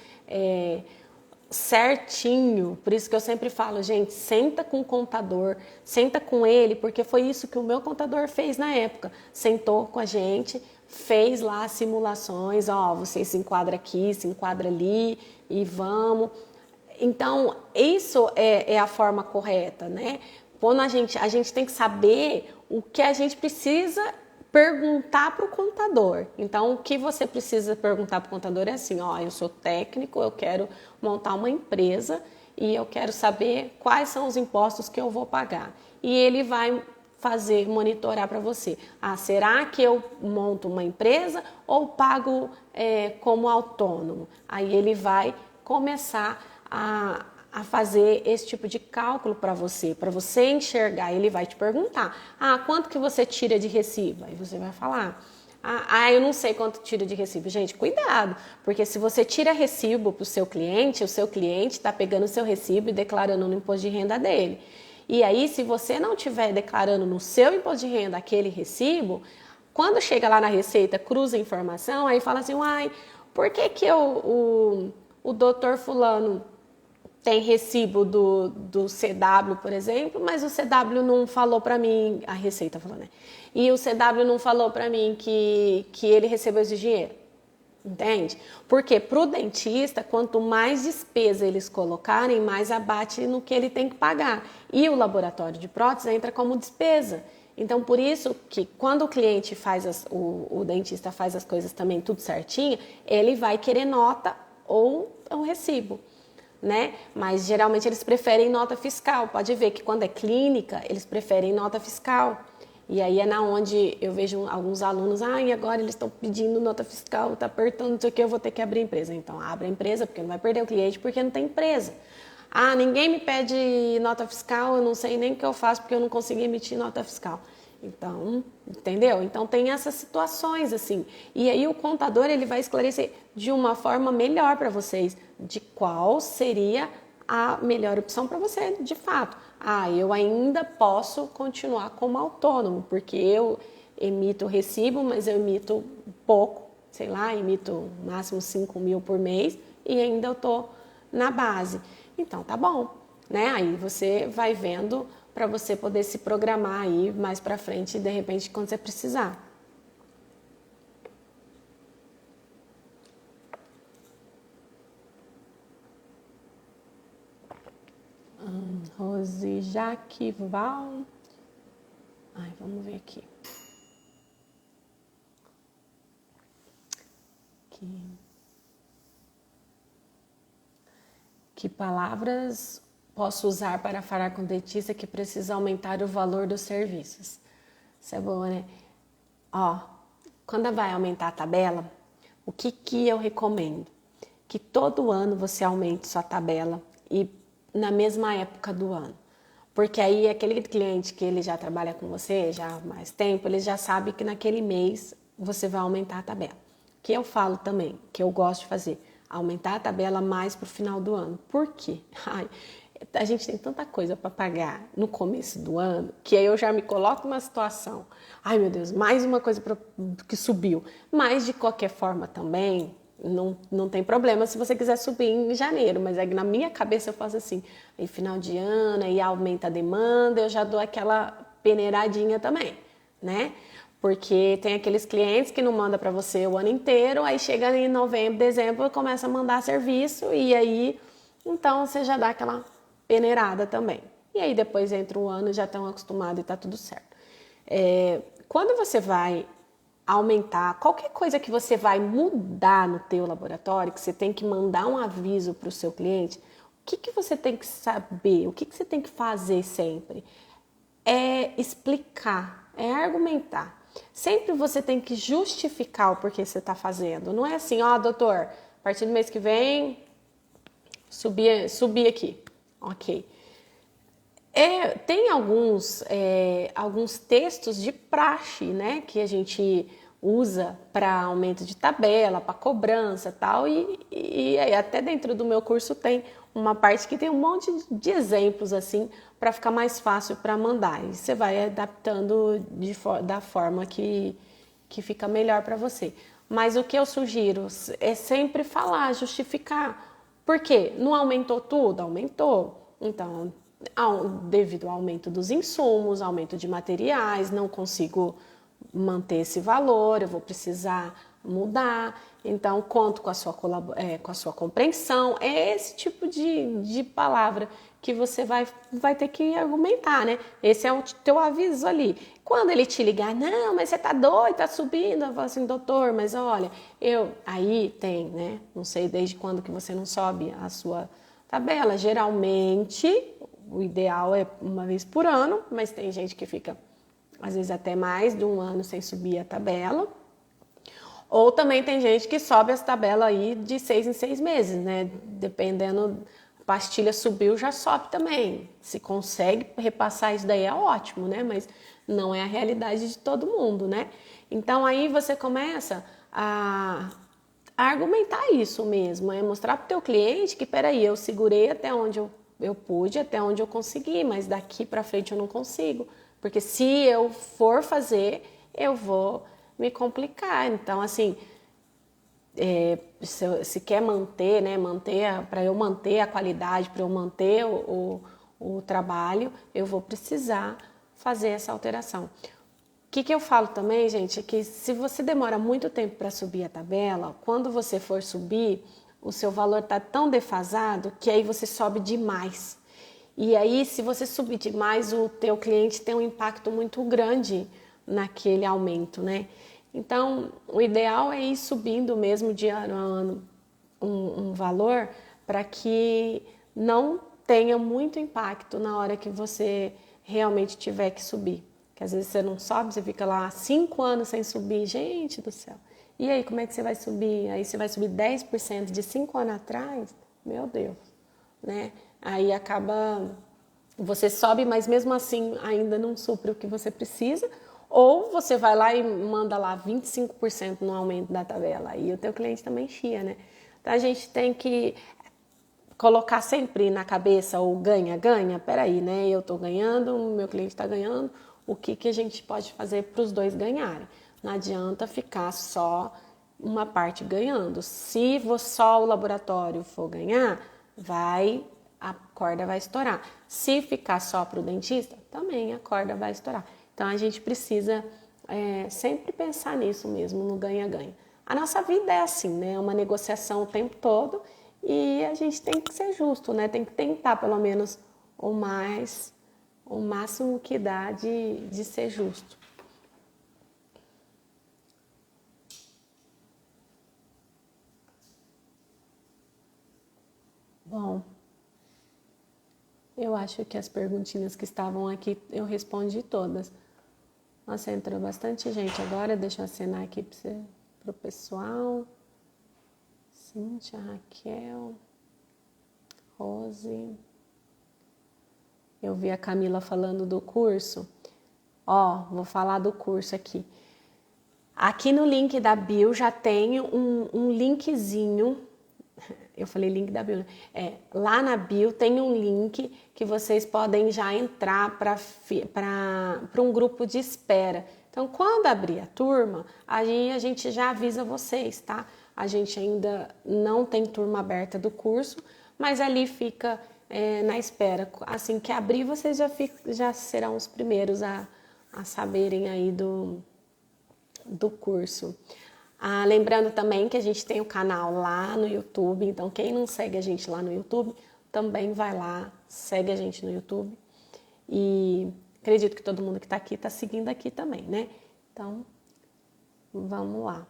certinho. Por isso que eu sempre falo, gente, senta com o contador, senta com ele, porque foi isso que o meu contador fez na época. Sentou com a gente, fez lá simulações, você se enquadra aqui, se enquadra ali e vamos. Então, isso é a forma correta, né? Quando a gente tem que saber o que a gente precisa perguntar para o contador. Então, o que você precisa perguntar para o contador é assim, eu sou técnico, eu quero montar uma empresa e eu quero saber quais são os impostos que eu vou pagar. E ele vai monitorar para você. Será que eu monto uma empresa ou pago como autônomo? Aí ele vai começar a fazer esse tipo de cálculo para você enxergar. Ele vai te perguntar, quanto que você tira de recibo? Aí você vai falar, eu não sei quanto tira de recibo. Gente, cuidado, porque se você tira recibo para o seu cliente está pegando o seu recibo e declarando no imposto de renda dele. E aí, se você não estiver declarando no seu imposto de renda aquele recibo, quando chega lá na Receita, cruza a informação, aí fala assim, por que o doutor fulano tem recibo do CW, por exemplo, mas o CW não falou para mim, a Receita falou, né? E o CW não falou para mim que ele recebeu esse dinheiro, entende? Porque para o dentista, quanto mais despesa eles colocarem, mais abate no que ele tem que pagar. E o laboratório de prótese entra como despesa. Então, por isso que quando o cliente o dentista faz as coisas também tudo certinho, ele vai querer nota ou um recibo, né? Mas geralmente eles preferem nota fiscal. Pode ver que quando é clínica, eles preferem nota fiscal. E aí é na onde eu vejo alguns alunos, e agora eles estão pedindo nota fiscal, está apertando, não sei o que, eu vou ter que abrir empresa. Então, abre a empresa, porque não vai perder o cliente, porque não tem empresa. Ninguém me pede nota fiscal, eu não sei nem o que eu faço, porque eu não consegui emitir nota fiscal. Então, entendeu? Então tem essas situações assim. E aí o contador ele vai esclarecer de uma forma melhor para vocês de qual seria a melhor opção para você, de fato. Eu ainda posso continuar como autônomo, porque eu emito recibo, mas eu emito pouco, sei lá, emito máximo 5 mil por mês e ainda eu tô na base. Então tá bom, né? Aí você vai vendo para você poder se programar aí mais para frente, de repente, quando você precisar. Rose Jaque Val. Vamos ver aqui. Que palavras posso usar para falar com o dentista que precisa aumentar o valor dos serviços? Isso é boa, né? quando vai aumentar a tabela, o que eu recomendo? Que todo ano você aumente sua tabela e na mesma época do ano. Porque aí aquele cliente que ele já trabalha com você já há mais tempo, ele já sabe que naquele mês você vai aumentar a tabela. Que eu falo também, que eu gosto de fazer, aumentar a tabela mais para o final do ano. Por quê? Ai, a gente tem tanta coisa para pagar no começo do ano que aí eu já me coloco numa situação. Ai, meu Deus, mais uma coisa que subiu. Mas de qualquer forma também, não tem problema se você quiser subir em janeiro, mas aí na minha cabeça eu faço assim, aí final de ano, aí aumenta a demanda, eu já dou aquela peneiradinha também, né? Porque tem aqueles clientes que não mandam para você o ano inteiro, aí chega em novembro, dezembro, começa a mandar serviço e aí, então você já dá aquela peneirada também. E aí depois entra o ano, já estão acostumados e tá tudo certo. Quando você vai aumentar, qualquer coisa que você vai mudar no teu laboratório, que você tem que mandar um aviso para o seu cliente, o que você tem que saber, o que você tem que fazer sempre? É explicar, é argumentar. Sempre você tem que justificar o porquê você está fazendo. Não é assim, ó, doutor, a partir do mês que vem, subir aqui. Ok. Tem alguns textos de praxe, né, que a gente usa para aumento de tabela, para cobrança e tal, e até dentro do meu curso tem uma parte que tem um monte de exemplos assim para ficar mais fácil para mandar. E você vai adaptando da forma que fica melhor para você. Mas o que eu sugiro é sempre falar, justificar. Por quê? Não aumentou tudo? Aumentou. Então, devido ao aumento dos insumos, aumento de materiais, não consigo manter esse valor, eu vou precisar mudar. Então, conto com a sua compreensão. É esse tipo de palavra que você vai ter que argumentar, né? Esse é o teu aviso ali. Quando ele te ligar, não, mas você tá doido, tá subindo. Eu falo assim, doutor, mas olha, aí tem, né? Não sei desde quando que você não sobe a sua tabela. Geralmente, o ideal é uma vez por ano, mas tem gente que fica, às vezes, até mais de um ano sem subir a tabela. Ou também tem gente que sobe essa tabela aí de 6 em 6 meses, né? Dependendo, a pastilha subiu, já sobe também. Se consegue repassar isso daí é ótimo, né? Mas não é a realidade de todo mundo, né? Então aí você começa a argumentar isso mesmo, é mostrar para o teu cliente que, peraí, eu segurei até onde eu pude, até onde eu consegui, mas daqui para frente eu não consigo. Porque se eu for fazer, eu vou me complicar. Então, assim, se quer manter, né, para eu manter a qualidade, para eu manter o trabalho, eu vou precisar fazer essa alteração. O que eu falo também, gente, é que se você demora muito tempo para subir a tabela, quando você for subir, o seu valor está tão defasado que aí você sobe demais. E aí, se você subir demais, o teu cliente tem um impacto muito grande naquele aumento, né? Então, o ideal é ir subindo mesmo de ano a ano um valor para que não tenha muito impacto na hora que você realmente tiver que subir. Que às vezes você não sobe, você fica lá 5 anos sem subir, gente do céu. E aí, como é que você vai subir? Aí você vai subir 10% de 5 anos atrás? Meu Deus, né? Aí acaba, você sobe, mas mesmo assim ainda não supre o que você precisa, ou você vai lá e manda lá 25% no aumento da tabela, aí o teu cliente também chia, né? Então a gente tem que colocar sempre na cabeça o ganha-ganha, peraí, né? Eu tô ganhando, o meu cliente está ganhando, o que a gente pode fazer para os dois ganharem? Não adianta ficar só uma parte ganhando. Se só o laboratório for ganhar, a corda vai estourar. Se ficar só para o dentista, também a corda vai estourar. Então a gente precisa sempre pensar nisso mesmo, no ganha-ganha. A nossa vida é assim, né? É uma negociação o tempo todo e a gente tem que ser justo, né? Tem que tentar pelo menos o máximo que dá de ser justo. Bom, eu acho que as perguntinhas que estavam aqui eu respondi todas. Nossa, entrou bastante gente agora. Deixa eu acenar aqui para o pessoal. Cíntia, Raquel, Rose. Eu vi a Camila falando do curso. Ó, vou falar do curso aqui. Aqui no link da bio já tem um linkzinho. Eu falei link da bio. Lá na bio tem um link que vocês podem já entrar para um grupo de espera. Então, quando abrir a turma, aí a gente já avisa vocês, tá? A gente ainda não tem turma aberta do curso, mas ali fica na espera. Assim que abrir, vocês já serão os primeiros a saberem aí do curso. Lembrando também que a gente tem o canal lá no YouTube, então quem não segue a gente lá no YouTube, também vai lá, segue a gente no YouTube. E acredito que todo mundo que está aqui está seguindo aqui também, né? Então, vamos lá.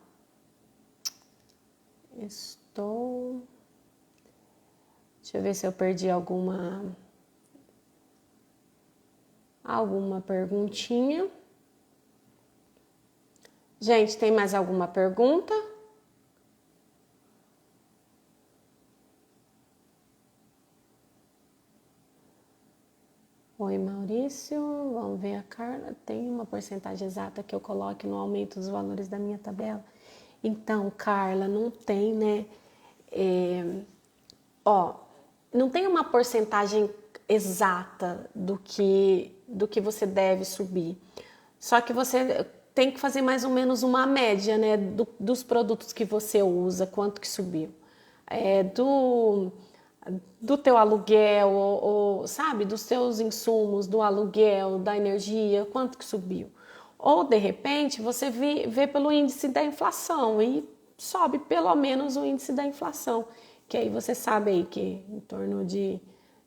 Deixa eu ver se eu perdi alguma perguntinha. Gente, tem mais alguma pergunta? Oi, Maurício. Vamos ver a Carla. Tem uma porcentagem exata que eu coloque no aumento dos valores da minha tabela? Então, Carla, não tem, né? Não tem uma porcentagem exata do que você deve subir. Só que você tem que fazer mais ou menos uma média, né, dos produtos que você usa, quanto que subiu. Do teu aluguel, ou sabe, dos seus insumos, do aluguel, da energia, quanto que subiu. Ou, de repente, você vê pelo índice da inflação e sobe pelo menos o índice da inflação, que aí você sabe aí que em torno de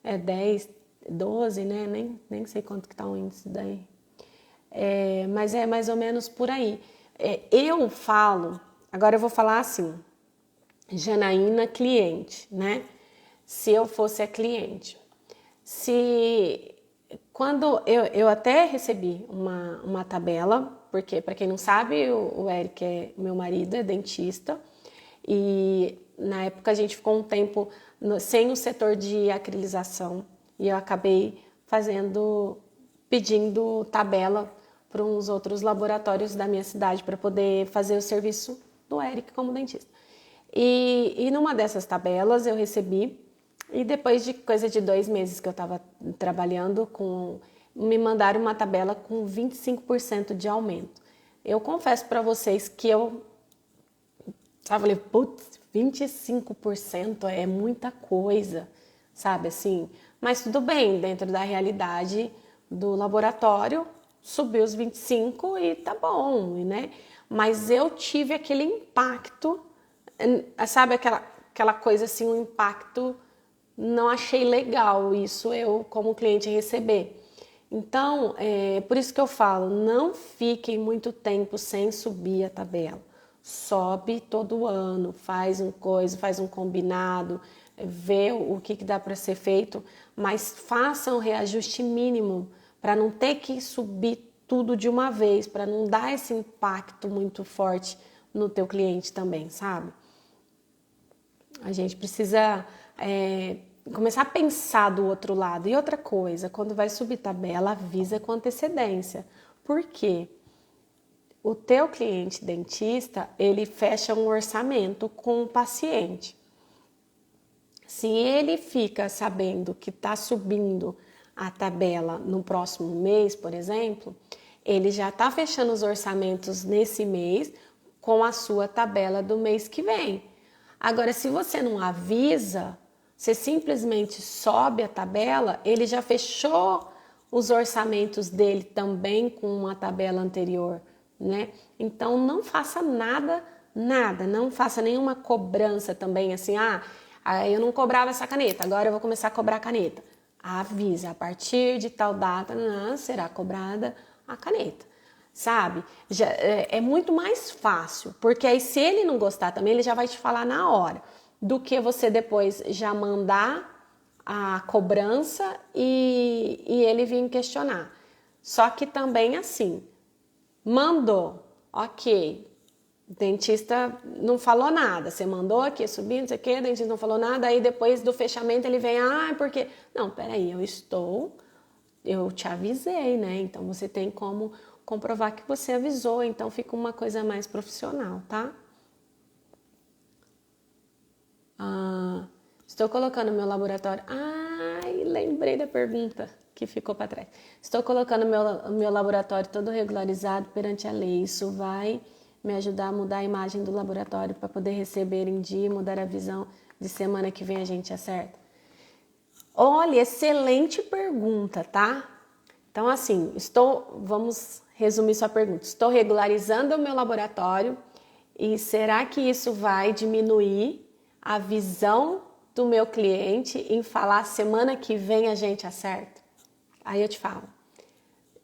10, 12, né, nem sei quanto que tá o índice daí. Mas é mais ou menos por aí. Eu falo, agora eu vou falar assim, Janaína cliente, né? Se eu fosse a cliente. Quando eu até recebi uma tabela, porque para quem não sabe, o Eric meu marido, é dentista, e na época a gente ficou um tempo sem o setor de acrilização, e eu acabei pedindo tabela para uns outros laboratórios da minha cidade para poder fazer o serviço do Eric como dentista. E numa dessas tabelas eu recebi, e depois de coisa de 2 meses que eu estava trabalhando, me mandaram uma tabela com 25% de aumento. Eu confesso para vocês que eu falei, putz, 25% é muita coisa, sabe assim? Mas tudo bem, dentro da realidade do laboratório, subiu os 25 e tá bom, né? Mas eu tive aquele impacto, sabe aquela coisa assim, um impacto, não achei legal isso eu como cliente receber. Então, por isso que eu falo, não fiquem muito tempo sem subir a tabela. Sobe todo ano, faz um combinado, vê o que dá para ser feito, mas faça um reajuste mínimo para não ter que subir tudo de uma vez, para não dar esse impacto muito forte no teu cliente também, sabe? A gente precisa começar a pensar do outro lado. E outra coisa, quando vai subir tabela, avisa com antecedência. Por quê? O teu cliente dentista, ele fecha um orçamento com o paciente. Se ele fica sabendo que está subindo a tabela no próximo mês, por exemplo, ele já está fechando os orçamentos nesse mês com a sua tabela do mês que vem. Agora, se você não avisa, você simplesmente sobe a tabela, ele já fechou os orçamentos dele também com uma tabela anterior, né? Então, não faça nada, não faça nenhuma cobrança também, assim, eu não cobrava essa caneta, agora eu vou começar a cobrar a caneta. Avisa, a partir de tal data será cobrada a caneta, sabe? É muito mais fácil, porque aí se ele não gostar também, ele já vai te falar na hora, do que você depois já mandar a cobrança e ele vir questionar. Só que também assim, Mandou, ok. O dentista não falou nada. Você mandou aqui, subindo, não sei o quê, o dentista não falou nada. Aí depois do fechamento ele vem, porque... Não, peraí, eu te avisei, né? Então você tem como comprovar que você avisou. Então fica uma coisa mais profissional, tá? Estou colocando meu laboratório... Ai, lembrei da pergunta que ficou para trás. Estou colocando meu laboratório todo regularizado perante a lei. Isso vai me ajudar a mudar a imagem do laboratório para poder receber em dia e mudar a visão de semana que vem a gente acerta? Olha, excelente pergunta, tá? Então, assim, vamos resumir sua pergunta. Estou regularizando o meu laboratório e será que isso vai diminuir a visão do meu cliente em falar semana que vem a gente acerta? Aí eu te falo.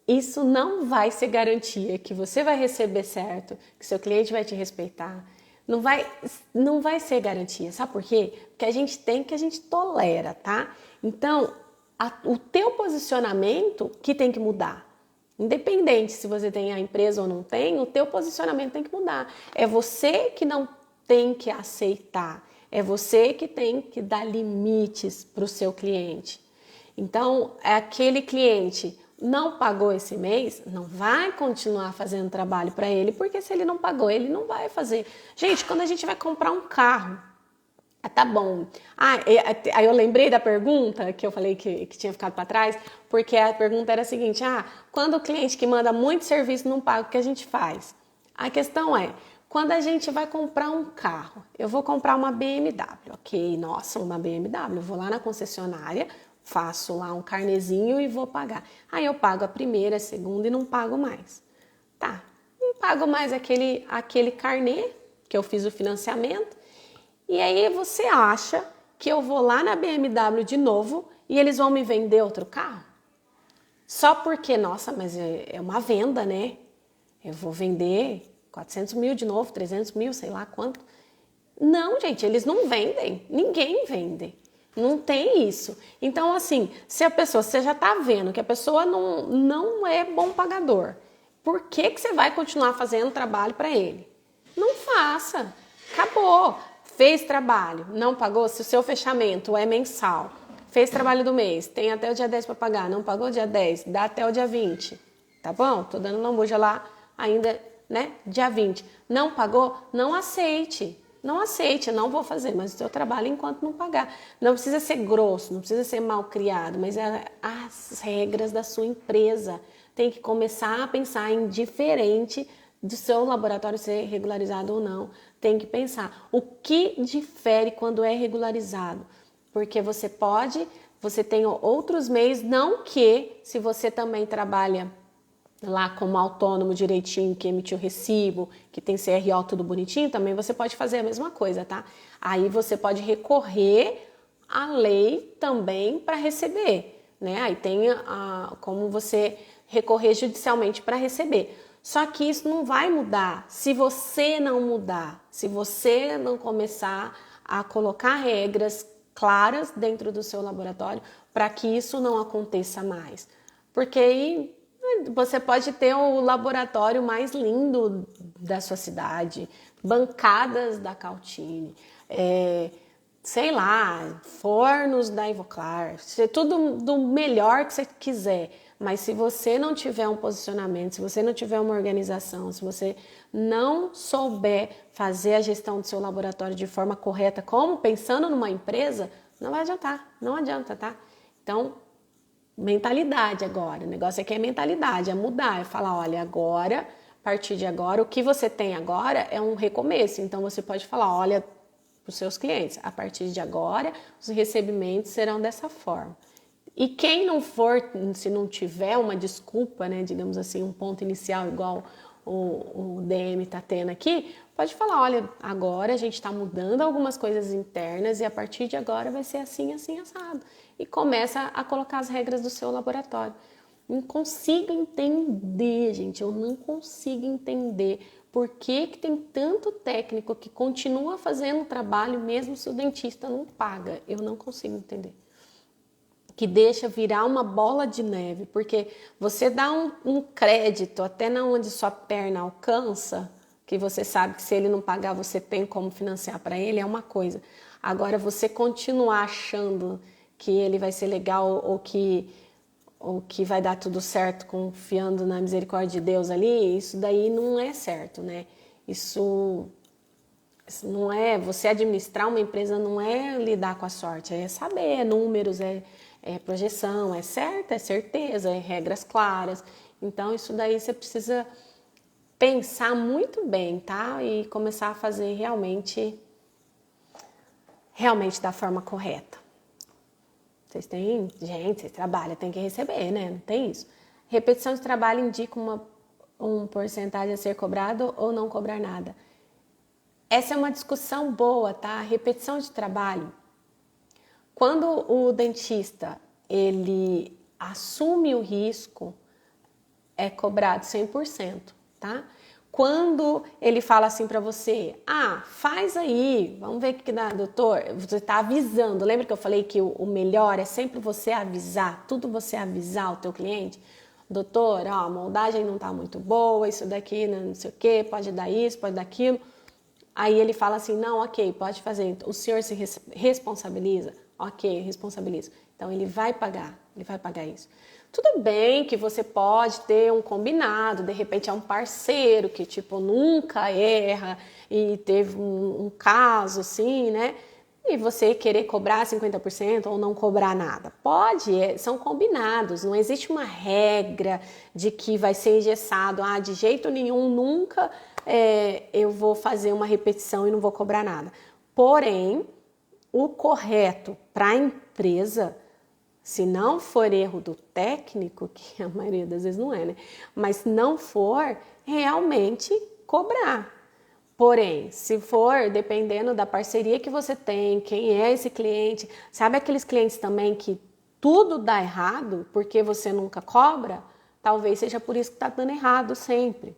Isso não vai ser garantia que você vai receber certo, que seu cliente vai te respeitar. Não vai ser garantia. Sabe por quê? Porque a gente tem que a gente tolera, tá? Então, o teu posicionamento que tem que mudar. Independente se você tem a empresa ou não tem, o teu posicionamento tem que mudar. É você que não tem que aceitar. É você que tem que dar limites para o seu cliente. Então, aquele cliente não pagou esse mês, não vai continuar fazendo trabalho para ele, porque se ele não pagou, ele não vai fazer. Gente, quando a gente vai comprar um carro, tá bom. Aí eu lembrei da pergunta que eu falei que tinha ficado para trás, porque a pergunta era a seguinte: quando o cliente que manda muito serviço não paga, o que a gente faz? A questão é, quando a gente vai comprar um carro, eu vou comprar uma BMW, ok? Nossa, uma BMW, eu vou lá na concessionária, faço lá um carnezinho e vou pagar. Aí eu pago a primeira, a segunda e não pago mais. Tá, não pago mais aquele carnê que eu fiz o financiamento. E aí você acha que eu vou lá na BMW de novo e eles vão me vender outro carro? Só porque, nossa, mas é uma venda, né? Eu vou vender 400 mil de novo, 300 mil, sei lá quanto. Não, gente, eles não vendem. Ninguém vende. Não tem isso. Então, assim, se a pessoa, você já está vendo que a pessoa não é bom pagador, por que você vai continuar fazendo trabalho para ele? Não faça. Acabou. Fez trabalho, não pagou? Se o seu fechamento é mensal, fez trabalho do mês, tem até o dia 10 para pagar, não pagou dia 10, dá até o dia 20. Tá bom? Tô dando lambuja lá ainda, né? Dia 20. Não pagou? Não aceite. Não aceite, não vou fazer, mas o seu trabalho enquanto não pagar. Não precisa ser grosso, não precisa ser mal criado, mas é as regras da sua empresa. Tem que começar a pensar em diferente do seu laboratório ser regularizado ou não. Tem que pensar o que difere quando é regularizado. Porque você tem outros meios, não que se você também trabalha lá como autônomo direitinho, que emitiu recibo, que tem CRO tudo bonitinho, também você pode fazer a mesma coisa, tá? Aí você pode recorrer à lei também para receber, né? Aí tem como você recorrer judicialmente para receber. Só que isso não vai mudar se você não mudar, se você não começar a colocar regras claras dentro do seu laboratório para que isso não aconteça mais. Porque aí você pode ter o laboratório mais lindo da sua cidade, bancadas da Cautine, sei lá, fornos da Ivoclar, tudo do melhor que você quiser. Mas se você não tiver um posicionamento, se você não tiver uma organização, se você não souber fazer a gestão do seu laboratório de forma correta, como pensando numa empresa, não vai adiantar, não adianta, tá? Então, mentalidade agora, o negócio aqui é mentalidade, é mudar, é falar, olha, agora, a partir de agora, o que você tem agora é um recomeço, então você pode falar, olha, para os seus clientes, a partir de agora, os recebimentos serão dessa forma. E quem não for, se não tiver uma desculpa, né, digamos assim, um ponto inicial igual o DM está tendo aqui, pode falar, olha, agora a gente está mudando algumas coisas internas e a partir de agora vai ser assim, assim, assado. E começa a colocar as regras do seu laboratório. Não consigo entender, gente, eu não consigo entender por que tem tanto técnico que continua fazendo o trabalho mesmo se o dentista não paga. Eu não consigo entender. que deixa virar uma bola de neve, porque você dá um crédito até na onde sua perna alcança, que você sabe que se ele não pagar você tem como financiar para ele, é uma coisa. Agora você continuar achando que ele vai ser legal ou que vai dar tudo certo confiando na misericórdia de Deus ali, isso daí não é certo, né? Isso não é, você administrar uma empresa não é lidar com a sorte, é saber, é números, é projeção, é certo, é certeza, é regras claras. Então isso daí você precisa pensar muito bem, tá? E começar a fazer realmente da forma correta. Vocês têm gente, vocês trabalham, tem que receber, né? Não tem isso. Repetição de trabalho indica um porcentagem a ser cobrado ou não cobrar nada. Essa é uma discussão boa, tá? Repetição de trabalho. Quando o dentista ele assume o risco, é cobrado 100%, tá? Quando ele fala assim para você, faz aí, vamos ver o que dá, doutor, você tá avisando, lembra que eu falei que o melhor é sempre você avisar, tudo você avisar o teu cliente? Doutor, a moldagem não tá muito boa, isso daqui não sei o que, pode dar isso, pode dar aquilo. Aí ele fala assim, não, ok, pode fazer, o senhor se responsabiliza? Ok, responsabiliza. Então ele vai pagar isso. Tudo bem que você pode ter um combinado, de repente é um parceiro que tipo nunca erra e teve um caso assim, né? E você querer cobrar 50% ou não cobrar nada. Pode, são combinados, não existe uma regra de que vai ser engessado, de jeito nenhum, nunca eu vou fazer uma repetição e não vou cobrar nada. Porém, o correto para a empresa, se não for erro do técnico, que a maioria das vezes não é, né? Mas se não for, realmente cobrar. Porém, se for, dependendo da parceria que você tem, quem é esse cliente, sabe aqueles clientes também que tudo dá errado porque você nunca cobra? Talvez seja por isso que está dando errado sempre.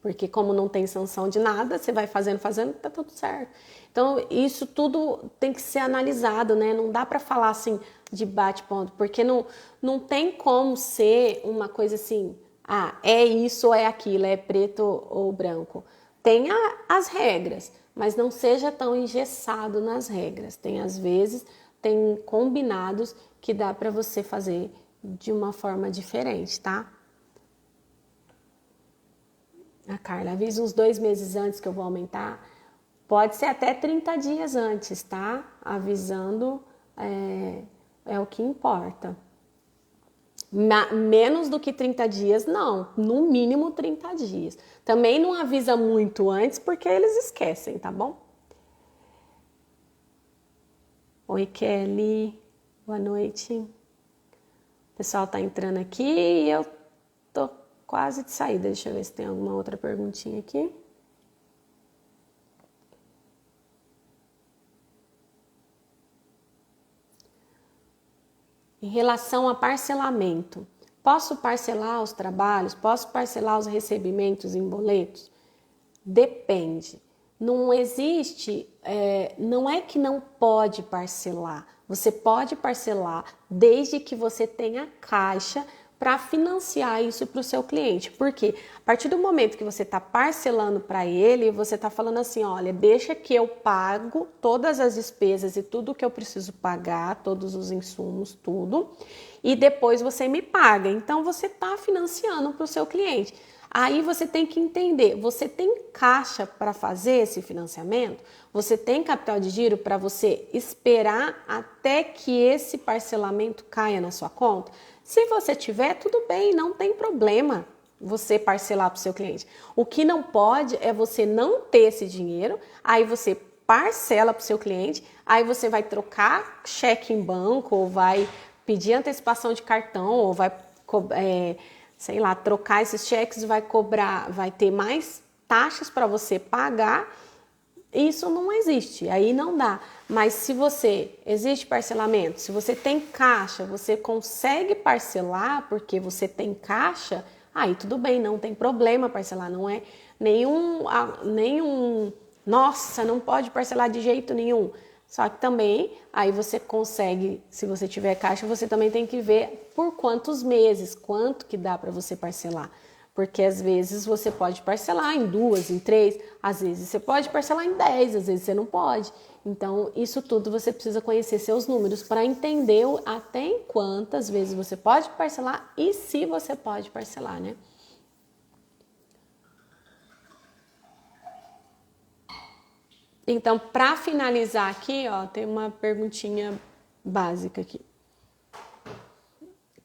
Porque como não tem sanção de nada, você vai fazendo, tá tudo certo. Então, isso tudo tem que ser analisado, né? Não dá para falar assim de bate-ponto, porque não tem como ser uma coisa assim, é isso ou é aquilo, é preto ou branco. Tem as regras, mas não seja tão engessado nas regras. Às vezes, tem combinados que dá para você fazer de uma forma diferente, tá? A Carla, avisa uns 2 meses antes que eu vou aumentar. Pode ser até 30 dias antes, tá? Avisando é o que importa. Menos do que 30 dias, não. No mínimo 30 dias. Também não avisa muito antes, porque eles esquecem, tá bom? Oi, Kelly. Boa noite. O pessoal tá entrando aqui e eu tô quase de saída. Deixa eu ver se tem alguma outra perguntinha aqui. Em relação a parcelamento, posso parcelar os trabalhos? Posso parcelar os recebimentos em boletos? Depende. Não existe, não é que não pode parcelar. Você pode parcelar desde que você tenha caixa para financiar isso para o seu cliente. Porque a partir do momento que você está parcelando para ele, você está falando assim, olha, deixa que eu pago todas as despesas e tudo que eu preciso pagar, todos os insumos, tudo, e depois você me paga. Então, você está financiando para o seu cliente. Aí você tem que entender, você tem caixa para fazer esse financiamento? Você tem capital de giro para você esperar até que esse parcelamento caia na sua conta? Se você tiver, tudo bem, não tem problema você parcelar para o seu cliente. O que não pode é você não ter esse dinheiro, aí você parcela para o seu cliente, aí você vai trocar cheque em banco, ou vai pedir antecipação de cartão, ou vai trocar esses cheques, vai ter mais taxas para você pagar. Isso não existe, aí não dá. Mas se existe parcelamento, se você tem caixa, você consegue parcelar porque você tem caixa, aí tudo bem, não tem problema parcelar, não é nenhum, nossa, não pode parcelar de jeito nenhum. Só que também, aí você consegue, se você tiver caixa, você também tem que ver por quantos meses, quanto que dá para você parcelar. Porque às vezes você pode parcelar em 2, em 3, às vezes você pode parcelar em 10, às vezes você não pode. Então, isso tudo você precisa conhecer seus números para entender até em quantas vezes você pode parcelar e se você pode parcelar, né? Então, para finalizar aqui, ó, tem uma perguntinha básica aqui.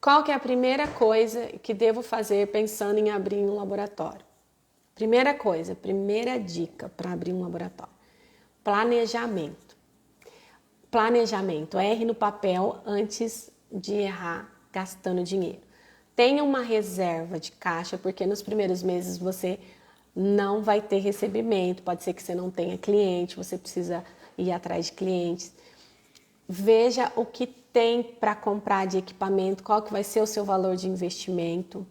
Qual que é a primeira coisa que devo fazer pensando em abrir um laboratório? Primeira coisa, primeira dica para abrir um laboratório. Planejamento. Planejamento. Erre no papel antes de errar gastando dinheiro. Tenha uma reserva de caixa, porque nos primeiros meses você não vai ter recebimento, pode ser que você não tenha cliente, você precisa ir atrás de clientes. Veja o que tem para comprar de equipamento, qual que vai ser o seu valor de investimento.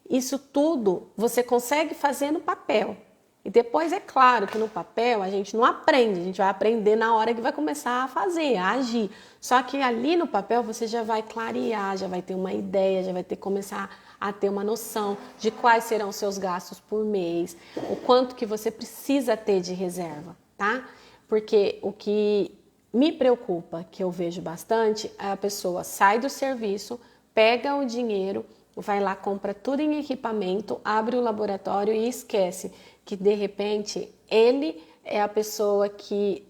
Isso tudo você consegue fazer no papel. E depois é claro que no papel a gente não aprende, a gente vai aprender na hora que vai começar a fazer, a agir. Só que ali no papel você já vai clarear, já vai ter uma ideia, já vai ter que começar a ter uma noção de quais serão os seus gastos por mês, o quanto que você precisa ter de reserva, tá? Porque o que me preocupa, que eu vejo bastante, é a pessoa sai do serviço, pega o dinheiro, vai lá, compra tudo em equipamento, abre o laboratório e esquece que, de repente, ele é a pessoa que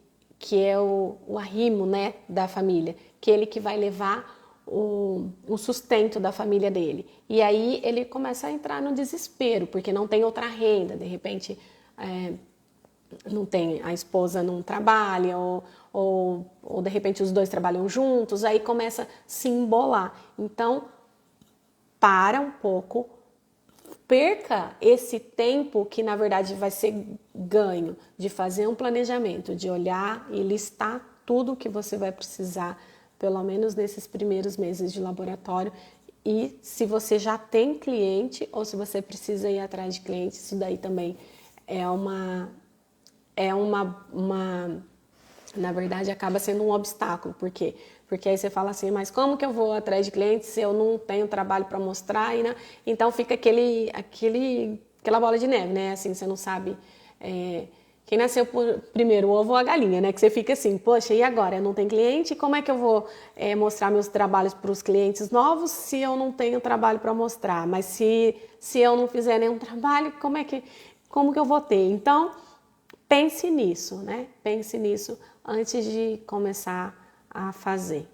é o arrimo, né, da família, que ele que vai levar o sustento da família dele. E aí ele começa a entrar no desespero, porque não tem outra renda, de repente não tem, a esposa não trabalha, ou de repente os dois trabalham juntos, aí começa a se embolar. Então, para um pouco, perca esse tempo que na verdade vai ser ganho de fazer um planejamento, de olhar e listar tudo o que você vai precisar, pelo menos nesses primeiros meses de laboratório. E se você já tem cliente ou se você precisa ir atrás de clientes, isso daí também na verdade, acaba sendo um obstáculo. Por quê? Porque aí você fala assim, mas como que eu vou atrás de clientes se eu não tenho trabalho para mostrar? E, né? Então fica aquela bola de neve, né? Assim, você não sabe quem nasceu primeiro, o ovo ou a galinha, né? Que você fica assim, poxa, e agora? Eu não tenho cliente? Como é que eu vou mostrar meus trabalhos para os clientes novos se eu não tenho trabalho para mostrar? Mas se eu não fizer nenhum trabalho, como que eu vou ter? Então, pense nisso, né? Pense nisso antes de começar a fazer.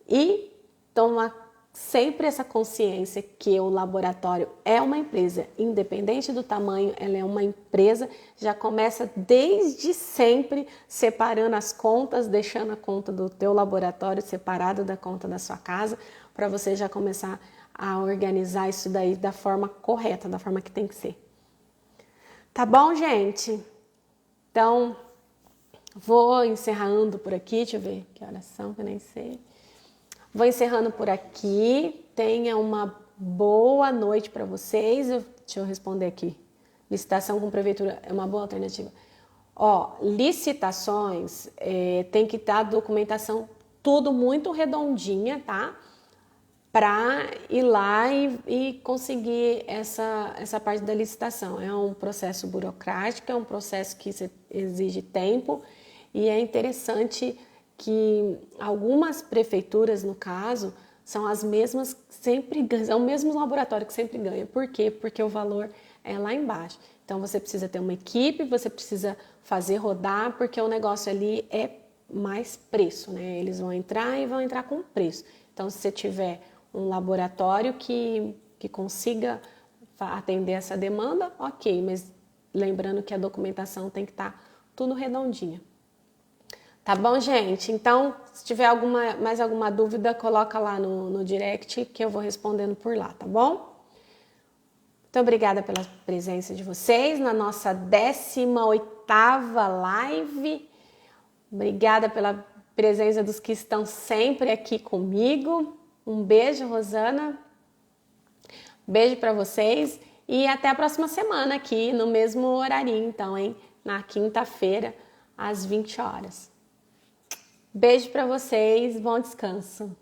E toma sempre essa consciência que o laboratório é uma empresa, independente do tamanho, ela é uma empresa, já começa desde sempre separando as contas, deixando a conta do teu laboratório separada da conta da sua casa, para você já começar a organizar isso daí da forma correta, da forma que tem que ser. Tá bom, gente? Então, vou encerrando por aqui, deixa eu ver que horas são, que eu nem sei. Vou encerrando por aqui, tenha uma boa noite para vocês. Deixa eu responder aqui. Licitação com prefeitura é uma boa alternativa. Ó, licitações, tem que estar a documentação tudo muito redondinha, tá? Para ir lá e conseguir essa parte da licitação. É um processo burocrático, é um processo que exige tempo e é interessante que algumas prefeituras, no caso, são as mesmas, sempre ganham, é o mesmo laboratório que sempre ganha. Por quê? Porque o valor é lá embaixo. Então você precisa ter uma equipe, você precisa fazer rodar, porque o negócio ali é mais preço, né? Eles vão entrar e vão entrar com preço. Então, se você tiver um laboratório que consiga atender essa demanda, ok, mas lembrando que a documentação tem que estar tudo redondinha. Tá bom, gente? Então, se tiver mais alguma dúvida, coloca lá no direct que eu vou respondendo por lá, tá bom? Muito obrigada pela presença de vocês na nossa 18ª live. Obrigada pela presença dos que estão sempre aqui comigo. Um beijo, Rosana. Beijo para vocês e até a próxima semana aqui no mesmo horarinho, então, hein? Na quinta-feira, às 20 horas. Beijo para vocês, bom descanso.